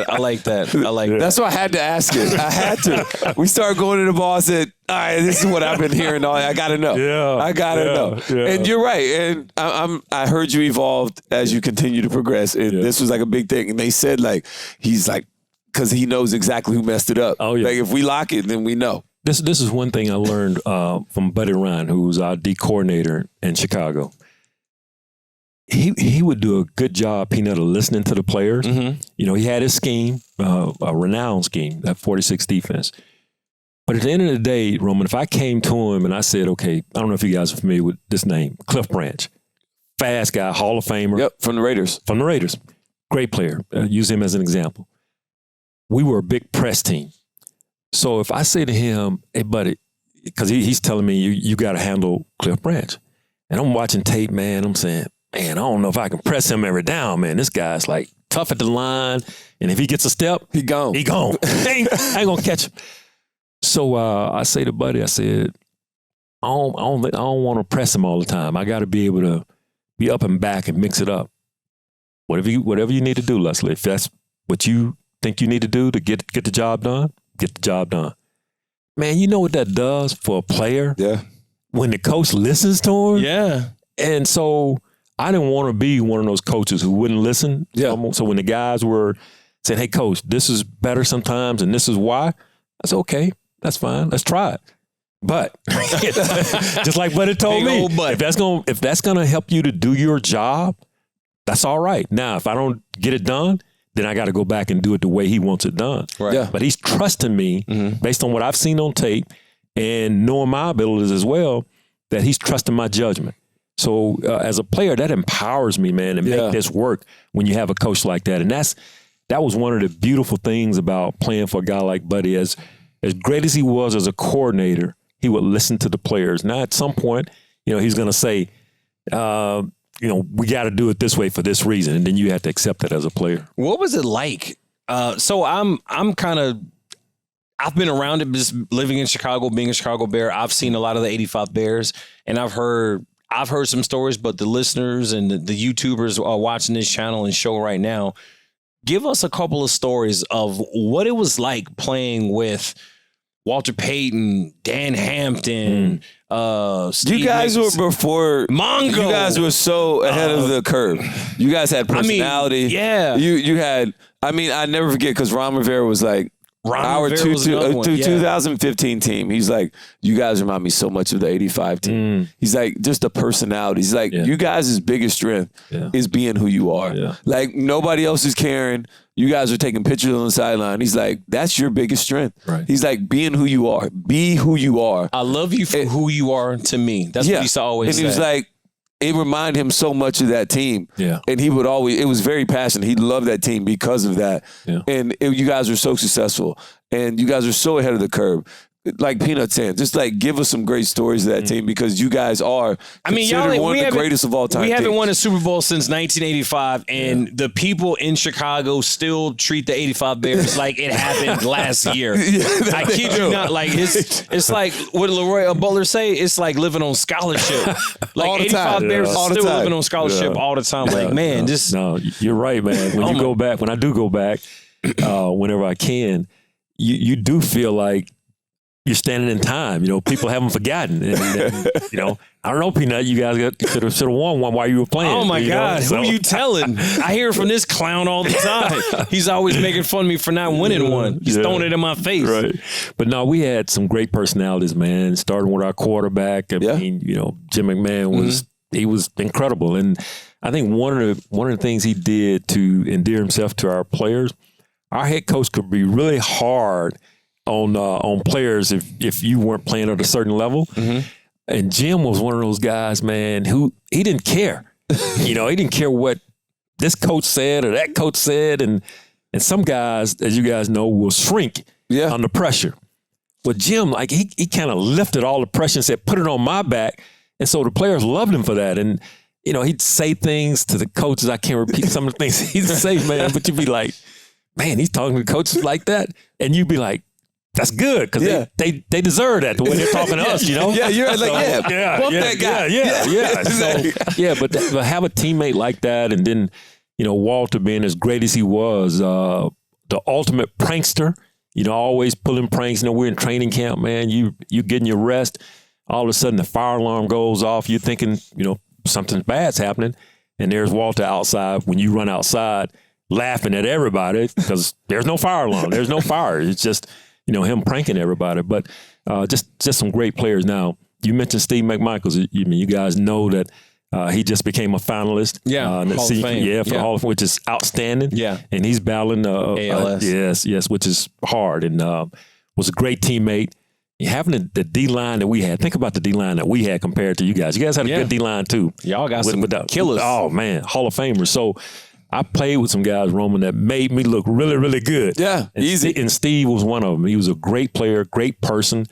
that. That's why I had to ask it. I had to. We started going to the ball and said, all right, this is what I've been hearing. I got to know. Yeah. I got to know. Yeah. And you're right. And I heard you evolved as you continue to progress. And this was like a big thing. And they said, like, he's like, because he knows exactly who messed it up. Oh, yeah. Like, if we lock it, then we know. This is one thing I learned from Buddy Ryan, who was our D coordinator in Chicago. He would do a good job, Peanut, of listening to the players. You know, he had his scheme, a renowned scheme, that 46 defense. But at the end of the day, Roman, if I came to him and I said, okay, I don't know if you guys are familiar with this name, Cliff Branch, fast guy, Hall of Famer. Yep, from the Raiders. Great player. Use him as an example. We were a big press team. So if I say to him, hey, buddy, because he's telling me you got to handle Cliff Branch. And I'm watching tape, man. I'm saying, man, I don't know if I can press him every down, man. This guy's like tough at the line. And if he gets a step, he gone. I ain't going to catch him. So I say to Buddy, I said, I don't want to press him all the time. I got to be able to be up and back and mix it up. Whatever you need to do, Leslie, if that's what you think you need to do to get the job done, get the job done. Man, you know what that does for a player? Yeah. When the coach listens to him? Yeah. And so I didn't want to be one of those coaches who wouldn't listen. Yeah. So when the guys were saying, hey, coach, this is better sometimes and this is why, I said, okay, that's fine. Let's try it. But just like Buddy told me, if that's gonna help you to do your job, that's all right. Now, if I don't get it done, then I got to go back and do it the way he wants it done. Right. Yeah. But he's trusting me based on what I've seen on tape and knowing my abilities as well, that he's trusting my judgment. So as a player, that empowers me, man, to make this work when you have a coach like that. And that was one of the beautiful things about playing for a guy like Buddy. As great as he was as a coordinator, he would listen to the players. Now, at some point, he's going to say, we got to do it this way for this reason. And then you have to accept that as a player. What was it like? So I'm kind of, I've been around it, just living in Chicago, being a Chicago Bear. I've seen a lot of the 85 Bears, and I've heard some stories, but the listeners and the YouTubers are watching this channel and show right now. Give us a couple of stories of what it was like playing with Walter Payton, Dan Hampton, Steve you guys Nichols, were before Mongo. You guys were so ahead of the curve. You guys had personality. yeah. You had. I mean, I never forget because Ron Rivera was like. Our 2015 team. He's like, you guys remind me so much of the 85 team. He's like, just the personality. He's like, you guys' biggest strength is being who you are. Yeah. Like, nobody else is caring. You guys are taking pictures on the sideline. He's like, that's your biggest strength. Right. He's like, being who you are. Be who you are. I love you for who you are to me. That's what he used to always say. And he was like, it reminded him so much of that team. Yeah. And he would always, it was very passionate. He loved that team because of that. Yeah. And you guys were so successful. And you guys are so ahead of the curve. Like Peanut saying, just like give us some great stories of that team because you guys are considered one of the greatest of all time. We haven't won a Super Bowl since 1985, and the people in Chicago still treat the 85 Bears like it happened last year. I kid you not. Like it's like what Leroy Butler say. It's like living on scholarship. Like 85 Bears still living on scholarship all the time. Like man, this. No, you're right, man. When you go back, when I do go back, whenever I can, you do feel like you're standing in time. You know, people haven't forgotten. And, you know, I don't know, Peanut, you guys should have won one while you were playing. Oh, my God. Who are you telling? I hear from this clown all the time. He's always making fun of me for not winning one. He's throwing it in my face. Right. But no, we had some great personalities, man, starting with our quarterback. I mean, you know, Jim McMahon was, he was incredible. And I think one of the things he did to endear himself to our players, our head coach could be really hard on players if you weren't playing at a certain level. And Jim was one of those guys, man, who he didn't care. You know, he didn't care what this coach said or that coach said. And some guys, as you guys know, will shrink under pressure. But Jim, like he kind of lifted all the pressure and said, put it on my back. And so the players loved him for that. And, you know, he'd say things to the coaches. I can't repeat some of the things he'd say, man, but you'd be like, man, he's talking to coaches like that. And you'd be like, that's good because they deserve that the way they're talking to us, you know. You're like, that guy. So but have a teammate like that, and then you know Walter being as great as he was, the ultimate prankster. You know, always pulling pranks. You know, we're in training camp, man. You getting your rest. All of a sudden, the fire alarm goes off. You're thinking, you know, something bad's happening, and there's Walter outside. When you run outside, laughing at everybody because there's no fire alarm. There's no fire. It's just you know, him pranking everybody, but just some great players. Now, you mentioned Steve McMichaels. You guys know that he just became a finalist. Hall of Fame. For the Hall of Fame, which is outstanding. Yeah. And he's battling ALS. Yes, which is hard, and was a great teammate. Having the D-line that we had, think about the D-line that we had compared to you guys. You guys had a good D-line, too. Y'all got some killers. Oh, man, Hall of Famers. So, I played with some guys, Roman, that made me look really, really good. Yeah, easy. And Steve was one of them. He was a great player, great person,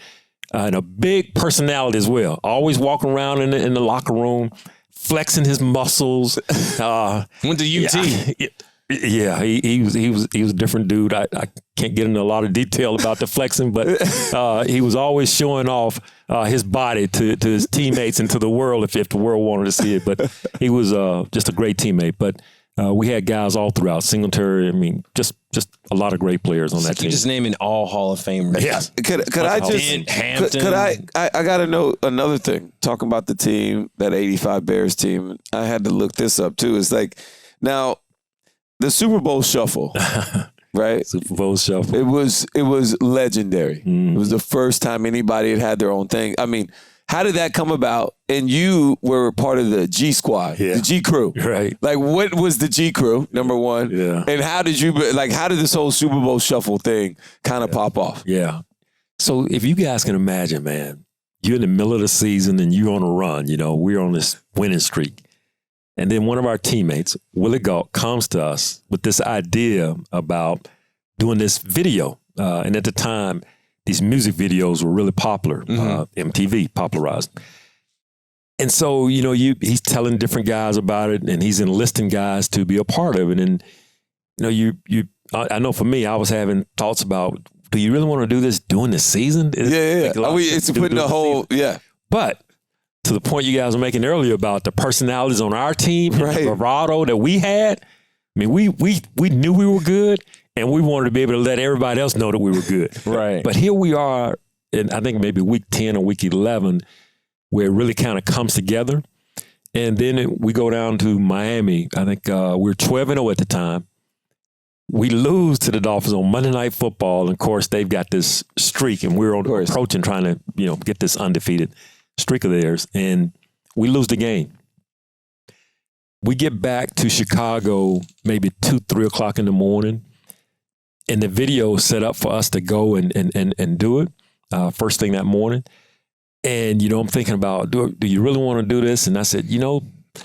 and a big personality as well. Always walking around in the locker room, flexing his muscles. Went to UT. Yeah, he was a different dude. I can't get into a lot of detail about the flexing, but he was always showing off his body to his teammates and to the world if the world wanted to see it. But he was just a great teammate. But we had guys all throughout Singletary. I mean, just a lot of great players on that team. You just naming all Hall of Famers. Yeah. Could I just Hampton? Could I got to know another thing. Talking about the team, that 85 Bears team. I had to look this up too. It's like now the Super Bowl shuffle, right? Super Bowl shuffle. It was legendary. It was the first time anybody had their own thing. I mean, how did that come about? And you were part of the G Squad, the G Crew. Right. Like, what was the G Crew, number one? Yeah. And how did this whole Super Bowl shuffle thing kind of pop off? Yeah. So if you guys can imagine, man, you're in the middle of the season and you're on a run. You know, we're on this winning streak. And then one of our teammates, Willie Galt, comes to us with this idea about doing this video. And at the time, these music videos were really popular. MTV popularized. And so, you know, he's telling different guys about it, and he's enlisting guys to be a part of it. And, you know, I know for me, I was having thoughts about do you really want to do this during the season? It's putting the whole But to the point you guys were making earlier about the personalities on our team, and the bravado that we had. I mean, we knew we were good, and we wanted to be able to let everybody else know that we were good. Right. But here we are, in I think maybe week 10 or week 11, where it really kind of comes together. And then we go down to Miami. I think we're 12-0 at the time. We lose to the Dolphins on Monday Night Football. And of course, they've got this streak, and we're approaching trying to, get this undefeated streak of theirs. And we lose the game. We get back to Chicago maybe 2, 3 o'clock in the morning. And the video is set up for us to go and do it first thing that morning. And, I'm thinking about, do you really want to do this? And I said,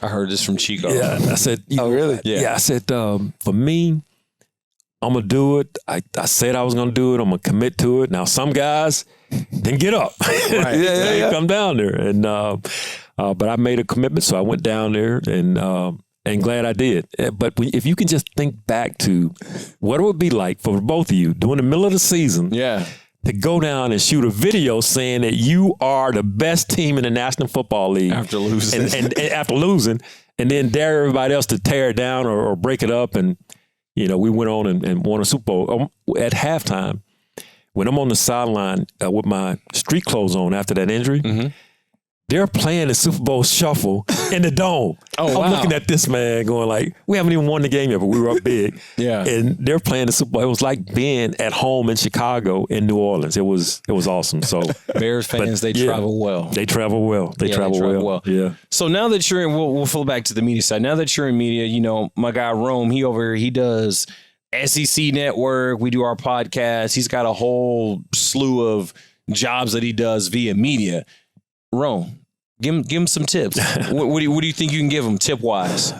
I heard this from Chico. Yeah, I said, oh, really? Yeah, I said, for me, I'm going to do it. I said I was going to do it. I'm going to commit to it. Now, some guys didn't get up. Right. They come down there. And but I made a commitment, so I went down there and glad I did. But if you can just think back to what it would be like for both of you during the middle of the season to go down and shoot a video saying that you are the best team in the National Football League. After losing. And after losing, and then dare everybody else to tear it down or break it up. And, we went on and won a Super Bowl. At halftime, when I'm on the sideline with my street clothes on after that injury, they're playing the Super Bowl shuffle in the dome. I'm looking at this man going like, we haven't even won the game yet, but we were up big. And they're playing the Super Bowl. It was like being at home in Chicago, in New Orleans. It was awesome. So Bears fans, they travel well. They travel well. They travel well. Yeah. So now that you're in, we'll flip back to the media side. Now that you're in media, my guy Rome, he does SEC Network. We do our podcast. He's got a whole slew of jobs that he does via media. Rome, give him some tips. what do you think you can give him tip wise?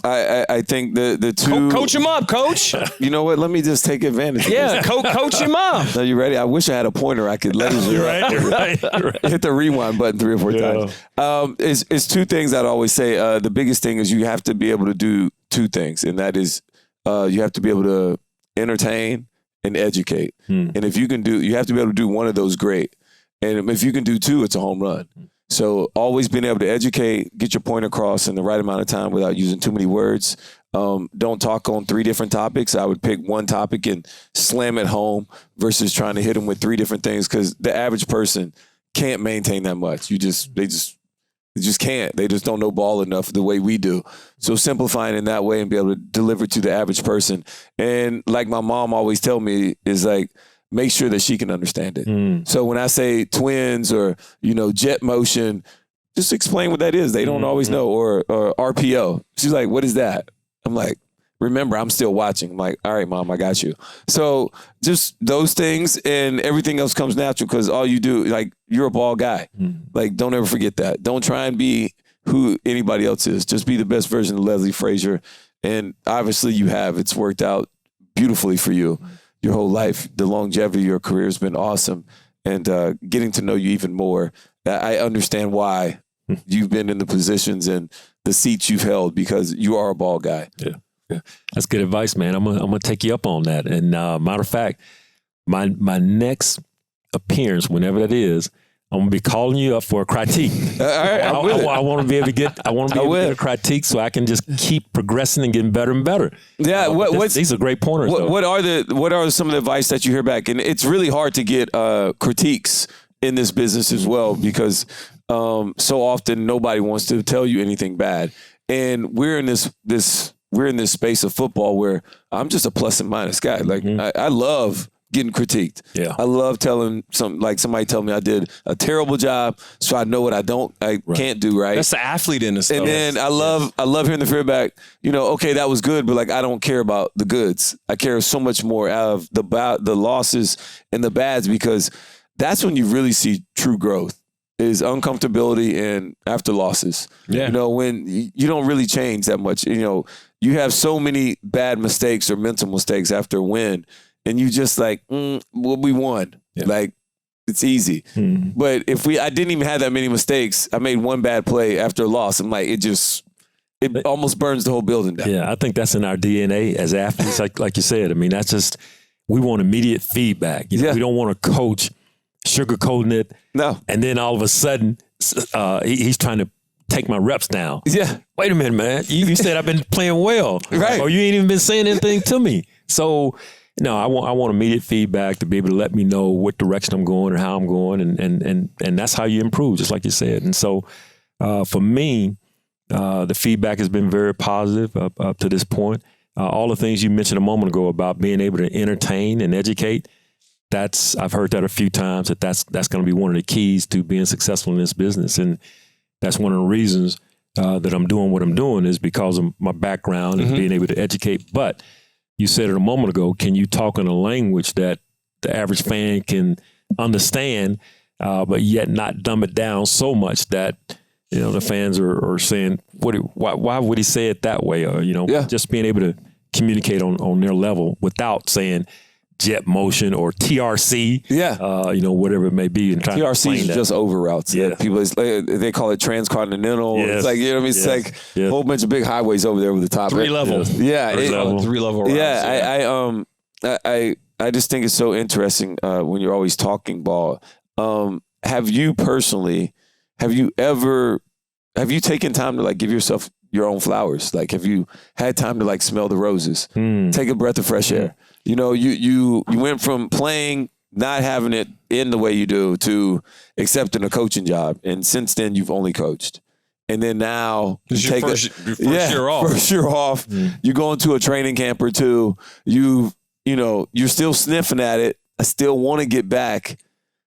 I think the two coach him up, coach. You know what? Let me just take advantage. Yeah, coach him up. Are you ready? I wish I had a pointer I could laser right. hit the rewind button 3 or 4 times. It's two things I'd always say. The biggest thing is you have to be able to do two things, and that is you have to be able to entertain and educate. And if you can you have to be able to do one of those, great. And if you can do two, it's a home run. So always being able to educate, get your point across in the right amount of time without using too many words. Don't talk on 3 different topics. I would pick one topic and slam it home versus trying to hit them with 3 different things, because the average person can't maintain that much. They just can't. They just don't know ball enough the way we do. So simplifying in that way and be able to deliver to the average person. And like my mom always tell me is like, make sure that she can understand it. So when I say twins or, jet motion, just explain what that is. They don't always know. Or RPO. She's like, what is that? I'm like, remember, I'm still watching. I'm like, all right, Mom, I got you. So just those things, and everything else comes natural because all you do, like, you're a ball guy. Like, don't ever forget that. Don't try and be who anybody else is. Just be the best version of Leslie Frazier. And obviously you have. It's worked out beautifully for you. Your whole life, the longevity of your career has been awesome. And getting to know you even more, I understand why you've been in the positions and the seats you've held, because you are a ball guy. Yeah. That's good advice, man. I'm gonna take you up on that. And matter of fact, my next appearance, whenever that is, I'm gonna be calling you up for a critique. All right, I want to be able to get a critique so I can just keep progressing and getting better and better. Yeah, these are great pointers. What are some of the advice that you hear back? And it's really hard to get critiques in this business as well, because so often nobody wants to tell you anything bad. And we're in this space of football where I'm just a plus and minus guy. Like I love getting critiqued. Yeah. I love telling somebody tell me I did a terrible job, so I know what I can't do right. That's the athlete in us. And then I love hearing the feedback, okay, that was good, but like I don't care about the goods. I care so much more out of the losses and the bads, because that's when you really see true growth, is uncomfortability and after losses. Yeah. When you don't really change that much, you have so many bad mistakes or mental mistakes after a win. And you just like, we won. Yeah. Like, it's easy. But I didn't even have that many mistakes. I made one bad play after a loss. I'm like, it almost burns the whole building down. Yeah, I think that's in our DNA as athletes, like you said. I mean, that's just, we want immediate feedback. You know, we don't want a coach sugarcoating it. No. And then all of a sudden, he's trying to take my reps down. Yeah. Wait a minute, man. You said I've been playing well. Right. Or you ain't even been saying anything to me. So, no, I want immediate feedback to be able to let me know what direction I'm going or how I'm going. And that's how you improve, just like you said. And so for me, the feedback has been very positive up to this point. All the things you mentioned a moment ago about being able to entertain and educate, I've heard that a few times, that's going to be one of the keys to being successful in this business. And that's one of the reasons that I'm doing what I'm doing is because of my background and being able to educate. But you said it a moment ago, can you talk in a language that the average fan can understand, but yet not dumb it down so much that, you know, the fans are saying, why would he say it that way? Or, you know, just being able to communicate on their level without saying jet motion or TRC, you know, whatever it may be. And TRC is just over routes. Yeah. People, they call it transcontinental. Yes. It's like, you know what I mean? It's like a whole bunch of big highways over there with the top. Three level. Yeah. Three level routes. Yeah. I just think it's so interesting when you're always talking ball. Have you taken time to like give yourself your own flowers? Like, have you had time to like smell the roses, take a breath of fresh air? You know, you went from playing, not having it in the way you do, to accepting a coaching job. And since then, you've only coached. And then now you take first year off. First year off. You go into a training camp or two. You're still sniffing at it. I still want to get back.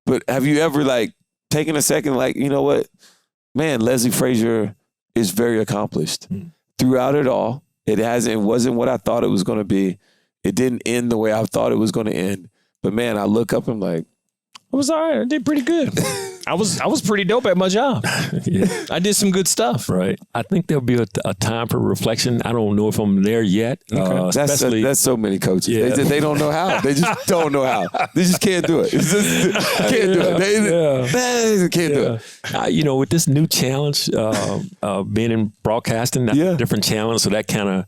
But have you ever like taken a second, like, you know what, man, Leslie Frazier is very accomplished. Throughout it all, it wasn't what I thought it was going to be. It didn't end the way I thought it was going to end. But man, I look up and I'm like, I was all right. I did pretty good. I was pretty dope at my job. I did some good stuff. Right. I think there'll be a time for reflection. I don't know if I'm there yet. That's so many coaches. Yeah. They don't know how. They just don't know how. They just can't do it. Can't do it. They can't do it. You know, with this new challenge, being in broadcasting, that's a different challenge. So that kind of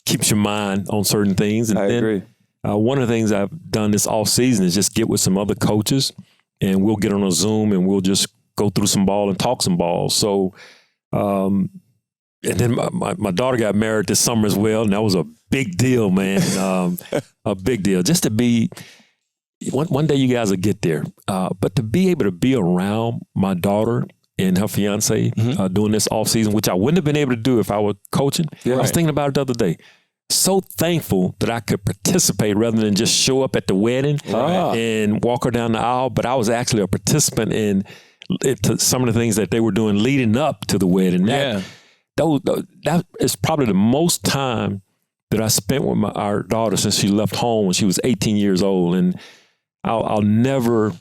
keeps your mind on certain things. And I agree. One of the things I've done this off season is just get with some other coaches, and we'll get on a Zoom and we'll just go through some ball and talk some ball. So, and then my daughter got married this summer as well, and that was a big deal, man. A big deal. Just to be, one day you guys will get there, but to be able to be around my daughter and her fiance doing this off season, which I wouldn't have been able to do if I were coaching. I was thinking about it the other day. So thankful that I could participate rather than just show up at the wedding and walk her down the aisle. But I was actually a participant in some of the things that they were doing leading up to the wedding. That is probably the most time that I spent with our daughter since she left home when she was 18 years old. And I'll never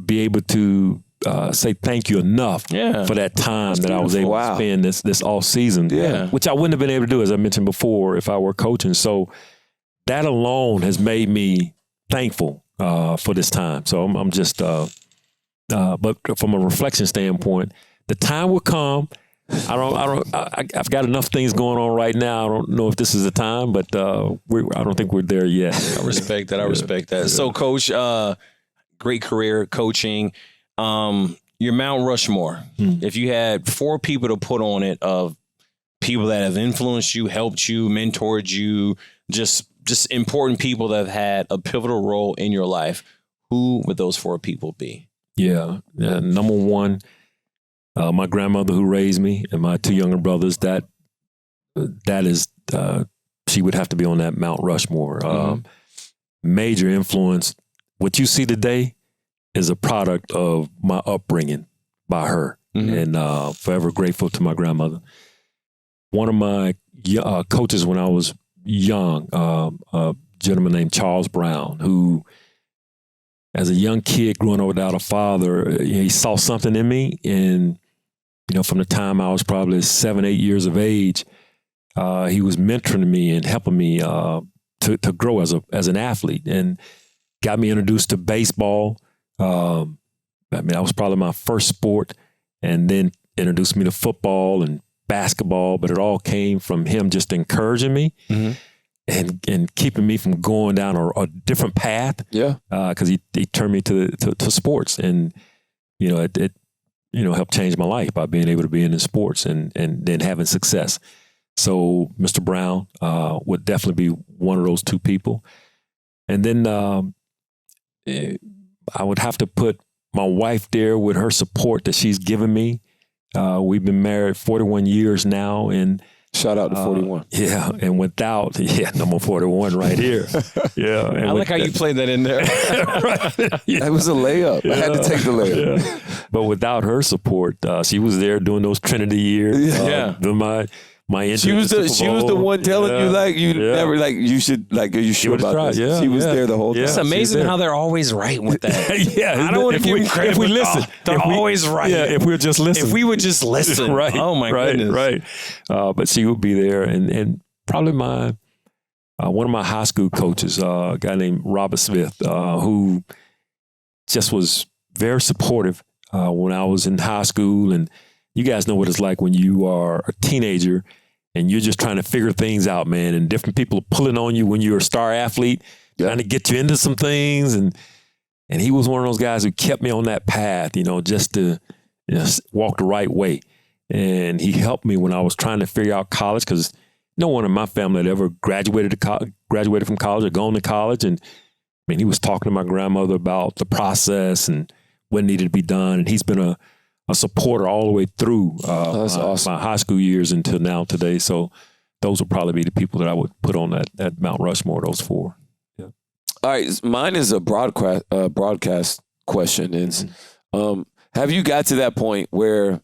be able to say thank you enough for that time that I was able to spend this off season, which I wouldn't have been able to do, as I mentioned before, if I were coaching. So that alone has made me thankful for this time. So I'm just, but from a reflection standpoint, the time will come. I've got enough things going on right now. I don't know if this is the time, but I don't think we're there yet. I respect that. I respect that. So, Coach, great career coaching. Your Mount Rushmore, if you had 4 people to put on it of people that have influenced you, helped you, mentored you, just important people that have had a pivotal role in your life, who would those 4 people be? Yeah. Number one, my grandmother who raised me and my 2 younger brothers, that is, she would have to be on that Mount Rushmore. Major influence. What you see today is a product of my upbringing by her, and forever grateful to my grandmother. One of my coaches when I was young, a gentleman named Charles Brown, who, as a young kid growing up without a father, he saw something in me, and from the time I was probably 7, 8 years of age, he was mentoring me and helping me to grow as an athlete, and got me introduced to baseball. That was probably my first sport, and then introduced me to football and basketball, but it all came from him just encouraging me. and keeping me from going down a different path. Yeah. Because he turned me to sports, and it helped change my life by being able to be in sports and then having success. So Mr. Brown would definitely be one of those two people. And then I would have to put my wife there with her support that she's given me. We've been married 41 years now, and shout out to 41. Yeah, and without number 41 right here. Yeah, and I like how you played that in there. Right. Yeah. That was a layup. I had to take the layup. Yeah. But without her support, she was there during those Trinity years. Doing my She was the one telling you never you should you sure about this. Yeah, she was there the whole time. It's amazing how they're always right with that. I don't want to give them credit. If we listen, they're always right. Yeah, if we'll just listen. If we would just listen. Right. Oh my goodness. Right. But she would be there, and probably one of my high school coaches, a guy named Robert Smith, who just was very supportive when I was in high school. And you guys know what it's like when you are a teenager and you're just trying to figure things out, man. And different people are pulling on you when you're a star athlete, trying to get you into some things. And he was one of those guys who kept me on that path, just to walk the right way. And he helped me when I was trying to figure out college, because no one in my family had ever graduated from college or gone to college. And he was talking to my grandmother about the process and what needed to be done. And he's been a supporter all the way through awesome. my high school years until now today. So those would probably be the people that I would put on that Mount Rushmore, those four. Yeah. All right. Mine is a broadcast question. Is have you got to that point where,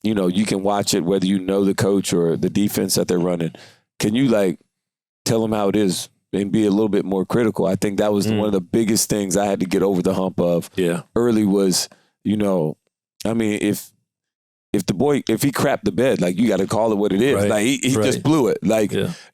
you can watch it, whether you know the coach or the defense that they're running? Can you tell them how it is and be a little bit more critical? I think that was one of the biggest things I had to get over the hump of early was, if the boy, if he crapped the bed, you got to call it what it is. Right. He just blew it.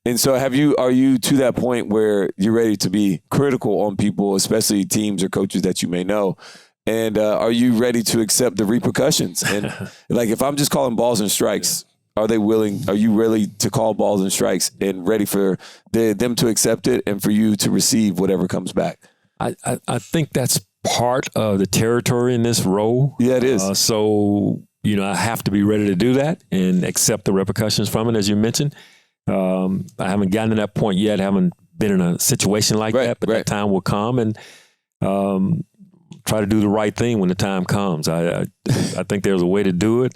And so are you to that point where you're ready to be critical on people, especially teams or coaches that you may know? And are you ready to accept the repercussions? And if I'm just calling balls and strikes, are you ready to call balls and strikes and ready for them to accept it and for you to receive whatever comes back? I think that's part of the territory in this role. Yeah, it is. So, I have to be ready to do that and accept the repercussions from it, as you mentioned. I haven't gotten to that point yet. I haven't been in a situation like that, but that time will come, and try to do the right thing when the time comes. I think there's a way to do it.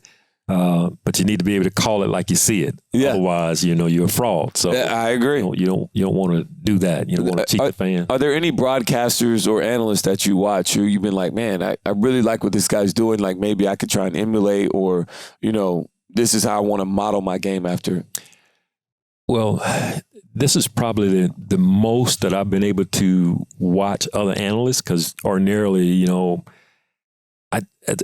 But you need to be able to call it like you see it. Yeah. Otherwise, you're a fraud. So I agree. You don't want to do that. You don't want to cheat the fan. Are there any broadcasters or analysts that you watch who you've been like, man, I really like what this guy's doing. Maybe I could try and emulate, or this is how I want to model my game after? Well, this is probably the most that I've been able to watch other analysts, because ordinarily,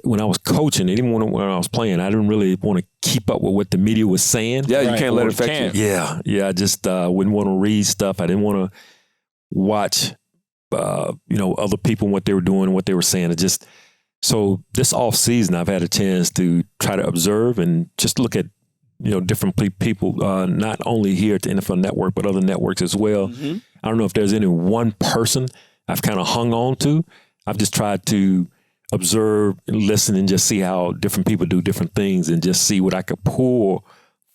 when I was coaching, even when I was playing, I didn't really want to keep up with what the media was saying. Yeah, you can't let it affect you. Yeah. I just wouldn't want to read stuff. I didn't want to watch, other people and what they were doing and what they were saying. So this off season, I've had a chance to try to observe and just look at, different people, not only here at the NFL Network, but other networks as well. Mm-hmm. I don't know if there's any one person I've kind of hung on to. I've just tried to observe and listen and just see how different people do different things and just see what I could pull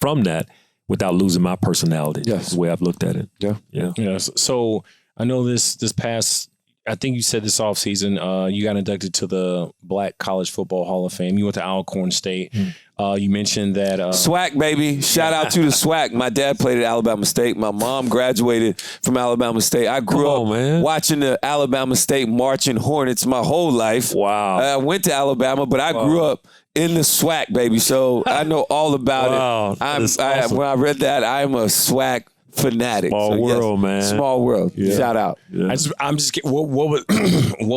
from that without losing my personality. Yes. That's the way I've looked at it. Yeah. So I know this past, I think you said this offseason, you got inducted to the Black College Football Hall of Fame. You went to Alcorn State. You mentioned that. SWAC, baby. Shout out to the SWAC. My dad played at Alabama State. My mom graduated from Alabama State. I grew up watching the Alabama State marching Hornets my whole life. Wow. I went to Alabama, but I grew up in the SWAC, baby. So I know all about it. Awesome. When I read that, I'm a SWAC fanatic. Small world, man. Small world. Yeah. Shout out. Yeah. I'm just what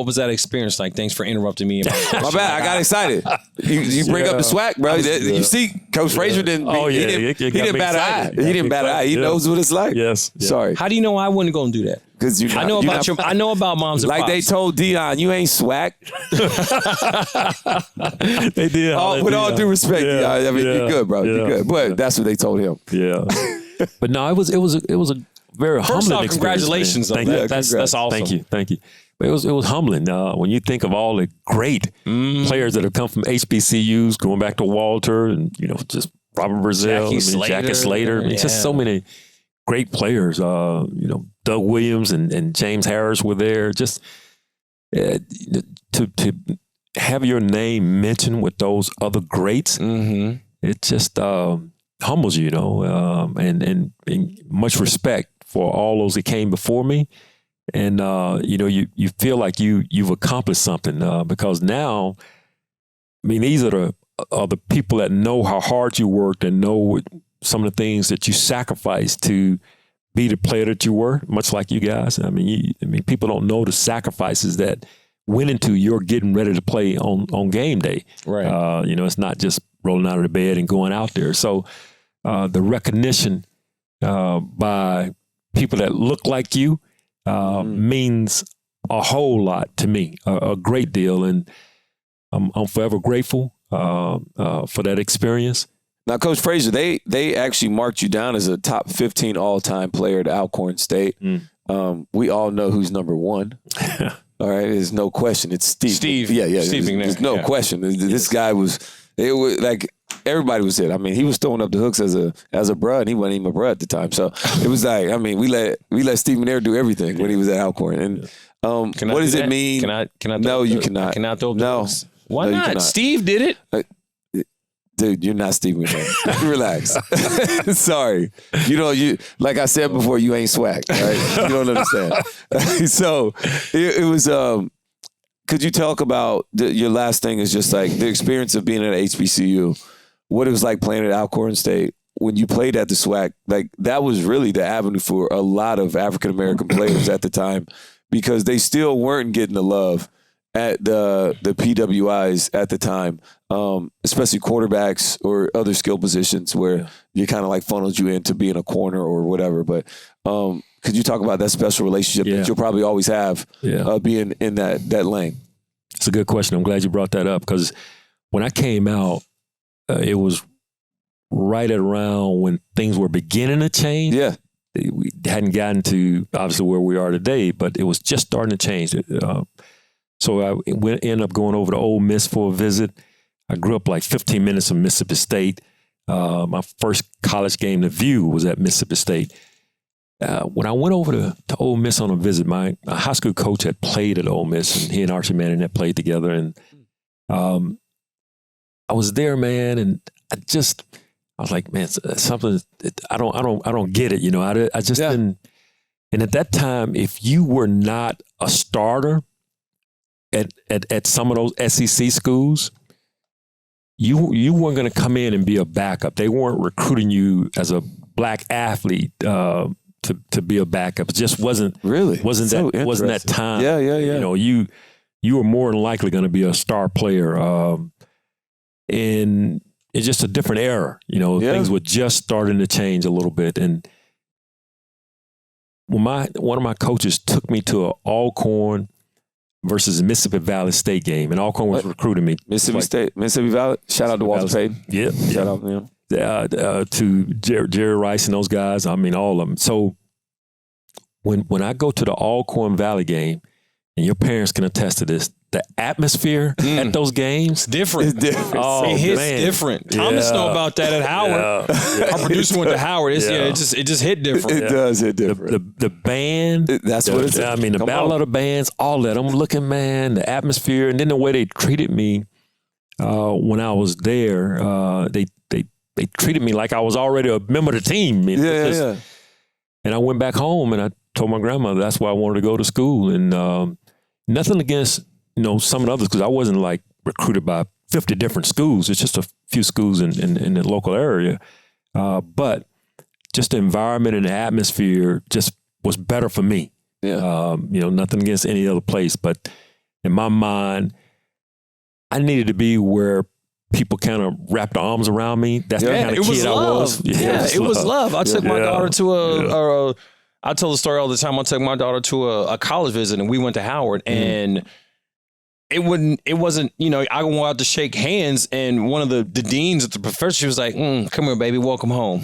was that experience like? Thanks for interrupting me. My bad. I got excited. You bring up the SWAC, bro. You see, Coach Frazier didn't. He didn't bat an eye. He didn't bat an eye. He knows what it's like. Yes. Sorry. How do you know I wouldn't go and do that? Because I know about moms and like pops. they told Dion, you ain't SWAC. They did. With all due respect, Dion, you're good, bro. You're good. But that's what they told him. Yeah. But no, it was very First humbling off, experience. congratulations Man. on that. That's awesome. Thank you. But it was humbling when you think of all the great players that have come from HBCUs, going back to Walter and just Robert Brazil, Jackie Slater. Just so many great players. Doug Williams and James Harris were there. Just to have your name mentioned with those other greats, it just humbles you, and much respect for all those that came before me. And, you feel like you've accomplished something because now, these are the people that know how hard you worked and know some of the things that you sacrificed to be the player that you were, much like you guys. People don't know the sacrifices that went into your getting ready to play on game day. Right. It's not just rolling out of the bed and going out there. So the recognition by people that look like you means a whole lot to me, a great deal. And I'm forever grateful for that experience. Now, Coach Frazier, they actually marked you down as a top 15 all-time player at Alcorn State. We all know who's number one. All right, there's no question. It's Steve. Yeah. There's no question. This guy was. It was like everybody was it. He was throwing up the hooks as a bruh, and he wasn't even a bruh at the time. So it was like, we let Steve McNair do everything when he was at Alcorn. And what does it mean? Can I? No, you cannot. I cannot throw up the hooks. Why no, not? You cannot. Steve did it. Dude, you're not Steve McNair. Relax. Sorry. You like I said before, you ain't swag, right? You don't understand. So it was. Could you talk about your last thing is just like the experience of being at HBCU, what it was like playing at Alcorn State when you played at the SWAC? Like that was really the avenue for a lot of African American players at the time because they still weren't getting the love at the PWIs at the time, especially quarterbacks or other skill positions where you kind of like funneled you into being a corner or whatever. But could you talk about that special relationship that you'll probably always have being in that lane? It's a good question. I'm glad you brought that up because when I came out, it was right at around when things were beginning to change. Yeah. We hadn't gotten to obviously where we are today, but it was just starting to change. So I ended up going over to Ole Miss for a visit. I grew up like 15 minutes from Mississippi State. My first college game to view was at Mississippi State. When I went over to Ole Miss on a visit, my high school coach had played at Ole Miss, and he and Archie Manning had played together. And I was there, man, and I was like, man, something I don't get it, I just didn't. And at that time, if you were not a starter at some of those SEC schools, you weren't going to come in and be a backup. They weren't recruiting you as a black athlete to be a backup. It just wasn't that time. Yeah. You were more than likely going to be a star player. And it's just a different era. Things were just starting to change a little bit. And when one of my coaches took me to an Alcorn versus Mississippi Valley State game, and Alcorn was recruiting me. Mississippi Valley. Shout out to Walter Payton. Yeah. Shout out to him. To Jerry Rice and those guys. All of them. So when I go to the Alcorn Valley game, and your parents can attest to this, the atmosphere at those games different. It's different. Oh, it hits different. Thomas know about that at Howard. Our producer went to Howard. It just hit different. It does hit different. The band. That's what it's. The battle of the bands. All that. I'm looking, man. The atmosphere, and then the way they treated me when I was there. They treated me like I was already a member of the team. And I went back home and I told my grandmother that's why I wanted to go to school. And nothing against some of the others, because I wasn't like recruited by 50 different schools. It's just a few schools in the local area. But just the environment and the atmosphere just was better for me. Yeah. Nothing against any other place, but in my mind, I needed to be where people kind of wrapped their arms around me. That's the kind of kid I was. It was love. I took my daughter to I tell the story all the time. I took my daughter to a college visit, and we went to Howard, and it wasn't, I went out to shake hands, and one of the deans at the professor, she was like, come here, baby, welcome home.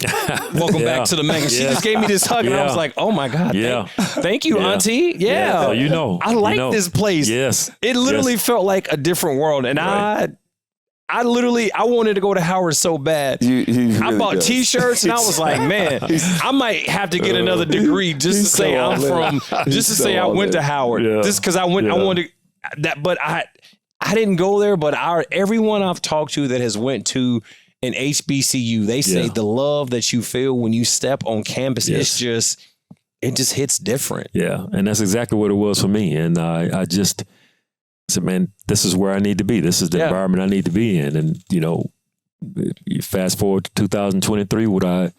Welcome back to the Mega. She just gave me this hug, and I was like, oh my God. Thank you, Auntie. Yeah. So I like this place. Yes. It literally felt like a different world. And I wanted to go to Howard so bad. I bought T-shirts, and I was like, man, I might have to get another degree just to say I went to Howard. Just because I wanted that, but I didn't go there. But everyone I've talked to that has went to an HBCU, they say the love that you feel when you step on campus, it just hits different. Yeah, and that's exactly what it was for me. And I just said, man, this is where I need to be. This is the environment I need to be in. And, you fast forward to 2023, would I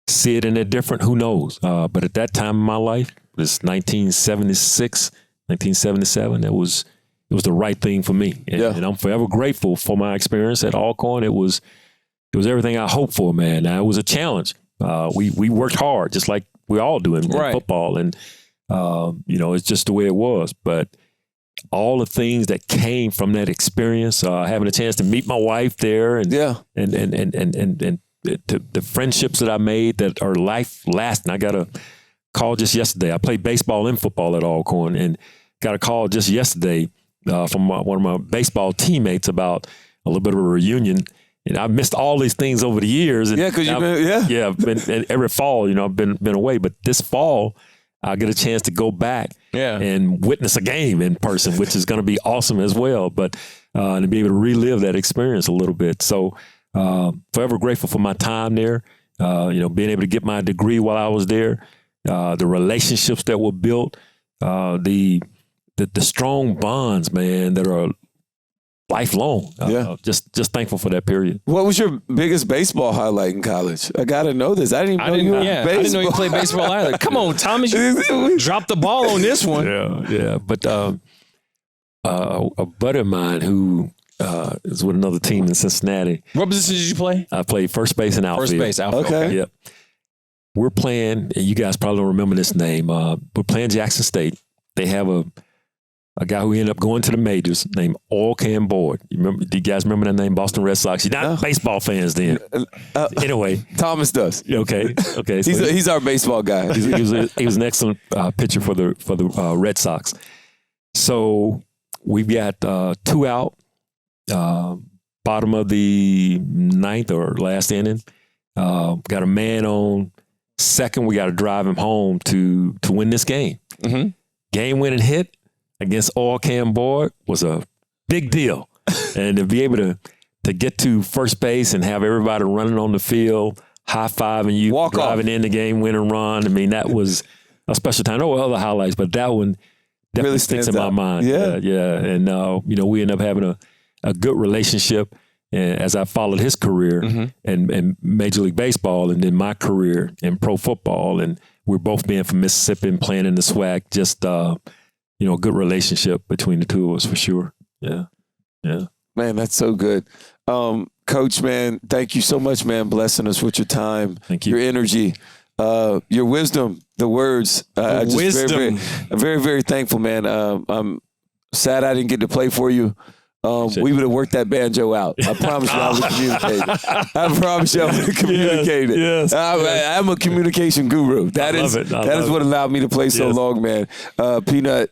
see it in it different? Who knows? But at that time in my life, it was 1976, 1977, it was the right thing for me. And I'm forever grateful for my experience at Alcorn. It was everything I hoped for, man. Now, it was a challenge. We worked hard, just like we all do in football. And, it's just the way it was. But all the things that came from that experience, having a chance to meet my wife there, and the friendships that I made that are life lasting. I got a call just yesterday. I played baseball and football at Alcorn, and got a call just yesterday from one of my baseball teammates about a little bit of a reunion. And I've missed all these things over the years. And because you've been, and every fall, I've been away. But this fall, I'll get a chance to go back and witness a game in person, which is going to be awesome as well. But and to be able to relive that experience a little bit. So forever grateful for my time there. Being able to get my degree while I was there, the relationships that were built, the strong bonds, man, that are lifelong. Just thankful for that period. What was your biggest baseball highlight in college? I got to know this. I didn't even know I didn't know you played baseball either. Come on, Thomas, you dropped the ball on this one. Yeah. But a buddy of mine who is with another team in Cincinnati. What position did you play? I played first base and outfield. First base, outfield. Okay. Yep. We're playing, and you guys probably don't remember this name. We're playing Jackson State. They have a guy who ended up going to the majors named Oil Can Board. Do you guys remember that name? Boston Red Sox. You're not baseball fans then. Anyway. Thomas does. Okay. So he's our baseball guy. He was an excellent pitcher for the Red Sox. So we've got 2 out, bottom of the 9th or last inning. Got a man on second. We got to drive him home to win this game. Mm-hmm. Game-winning hit against Oil Can Board was a big deal. And to be able to get to first base and have everybody running on the field, high-fiving you, driving in the game-winning run, I mean, that was a special time. There were other highlights, but that one definitely really sticks in my mind. Yeah. And, we ended up having a good relationship as I followed his career and Major League Baseball, and then my career in pro football. And we're both being from Mississippi and playing in the SWAC, just a good relationship between the two of us for sure. Yeah. Man, that's so good. Coach, man, thank you so much, man, blessing us with your time, thank you, your energy, your wisdom, the words. Wisdom. Very, very thankful, man. I'm sad I didn't get to play for you. We would have worked that banjo out. I promise you I would have communicated. Yes. I'm a communication guru. That is what allowed me to play so long, man. Peanut,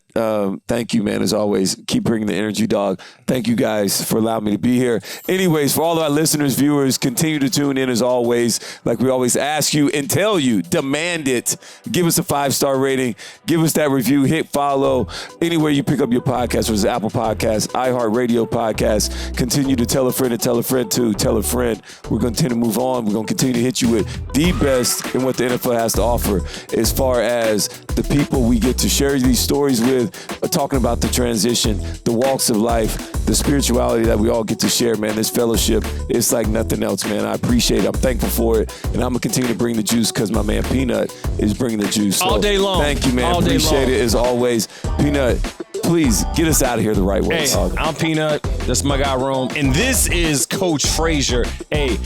thank you, man, as always. Keep bringing the energy, dog. Thank you guys for allowing me to be here. Anyways, for all our listeners, viewers, continue to tune in as always. Like we always ask you and tell you, demand it. Give us a 5-star rating. Give us that review. Hit follow anywhere you pick up your podcast, whether it's Apple Podcasts, iHeartRadio Podcast. Continue to tell a friend and tell a friend to tell a friend. We're going to continue to move on. We're going to continue to hit you with the best in what the NFL has to offer as far as the people we get to share these stories with, talking about the transition, the walks of life, the spirituality that we all get to share, man. This fellowship, it's like nothing else, man. I appreciate it. I'm thankful for it. And I'm going to continue to bring the juice because my man Peanut is bringing the juice. So all day long. Thank you, man. Appreciate it as always. Peanut, please get us out of here the right way. Hey, I'm Peanut. That's my guy, Rome. And this is Coach Frazier. Hey,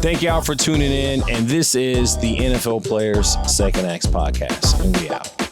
thank y'all for tuning in. And this is the NFL Players Second Acts Podcast. And we out.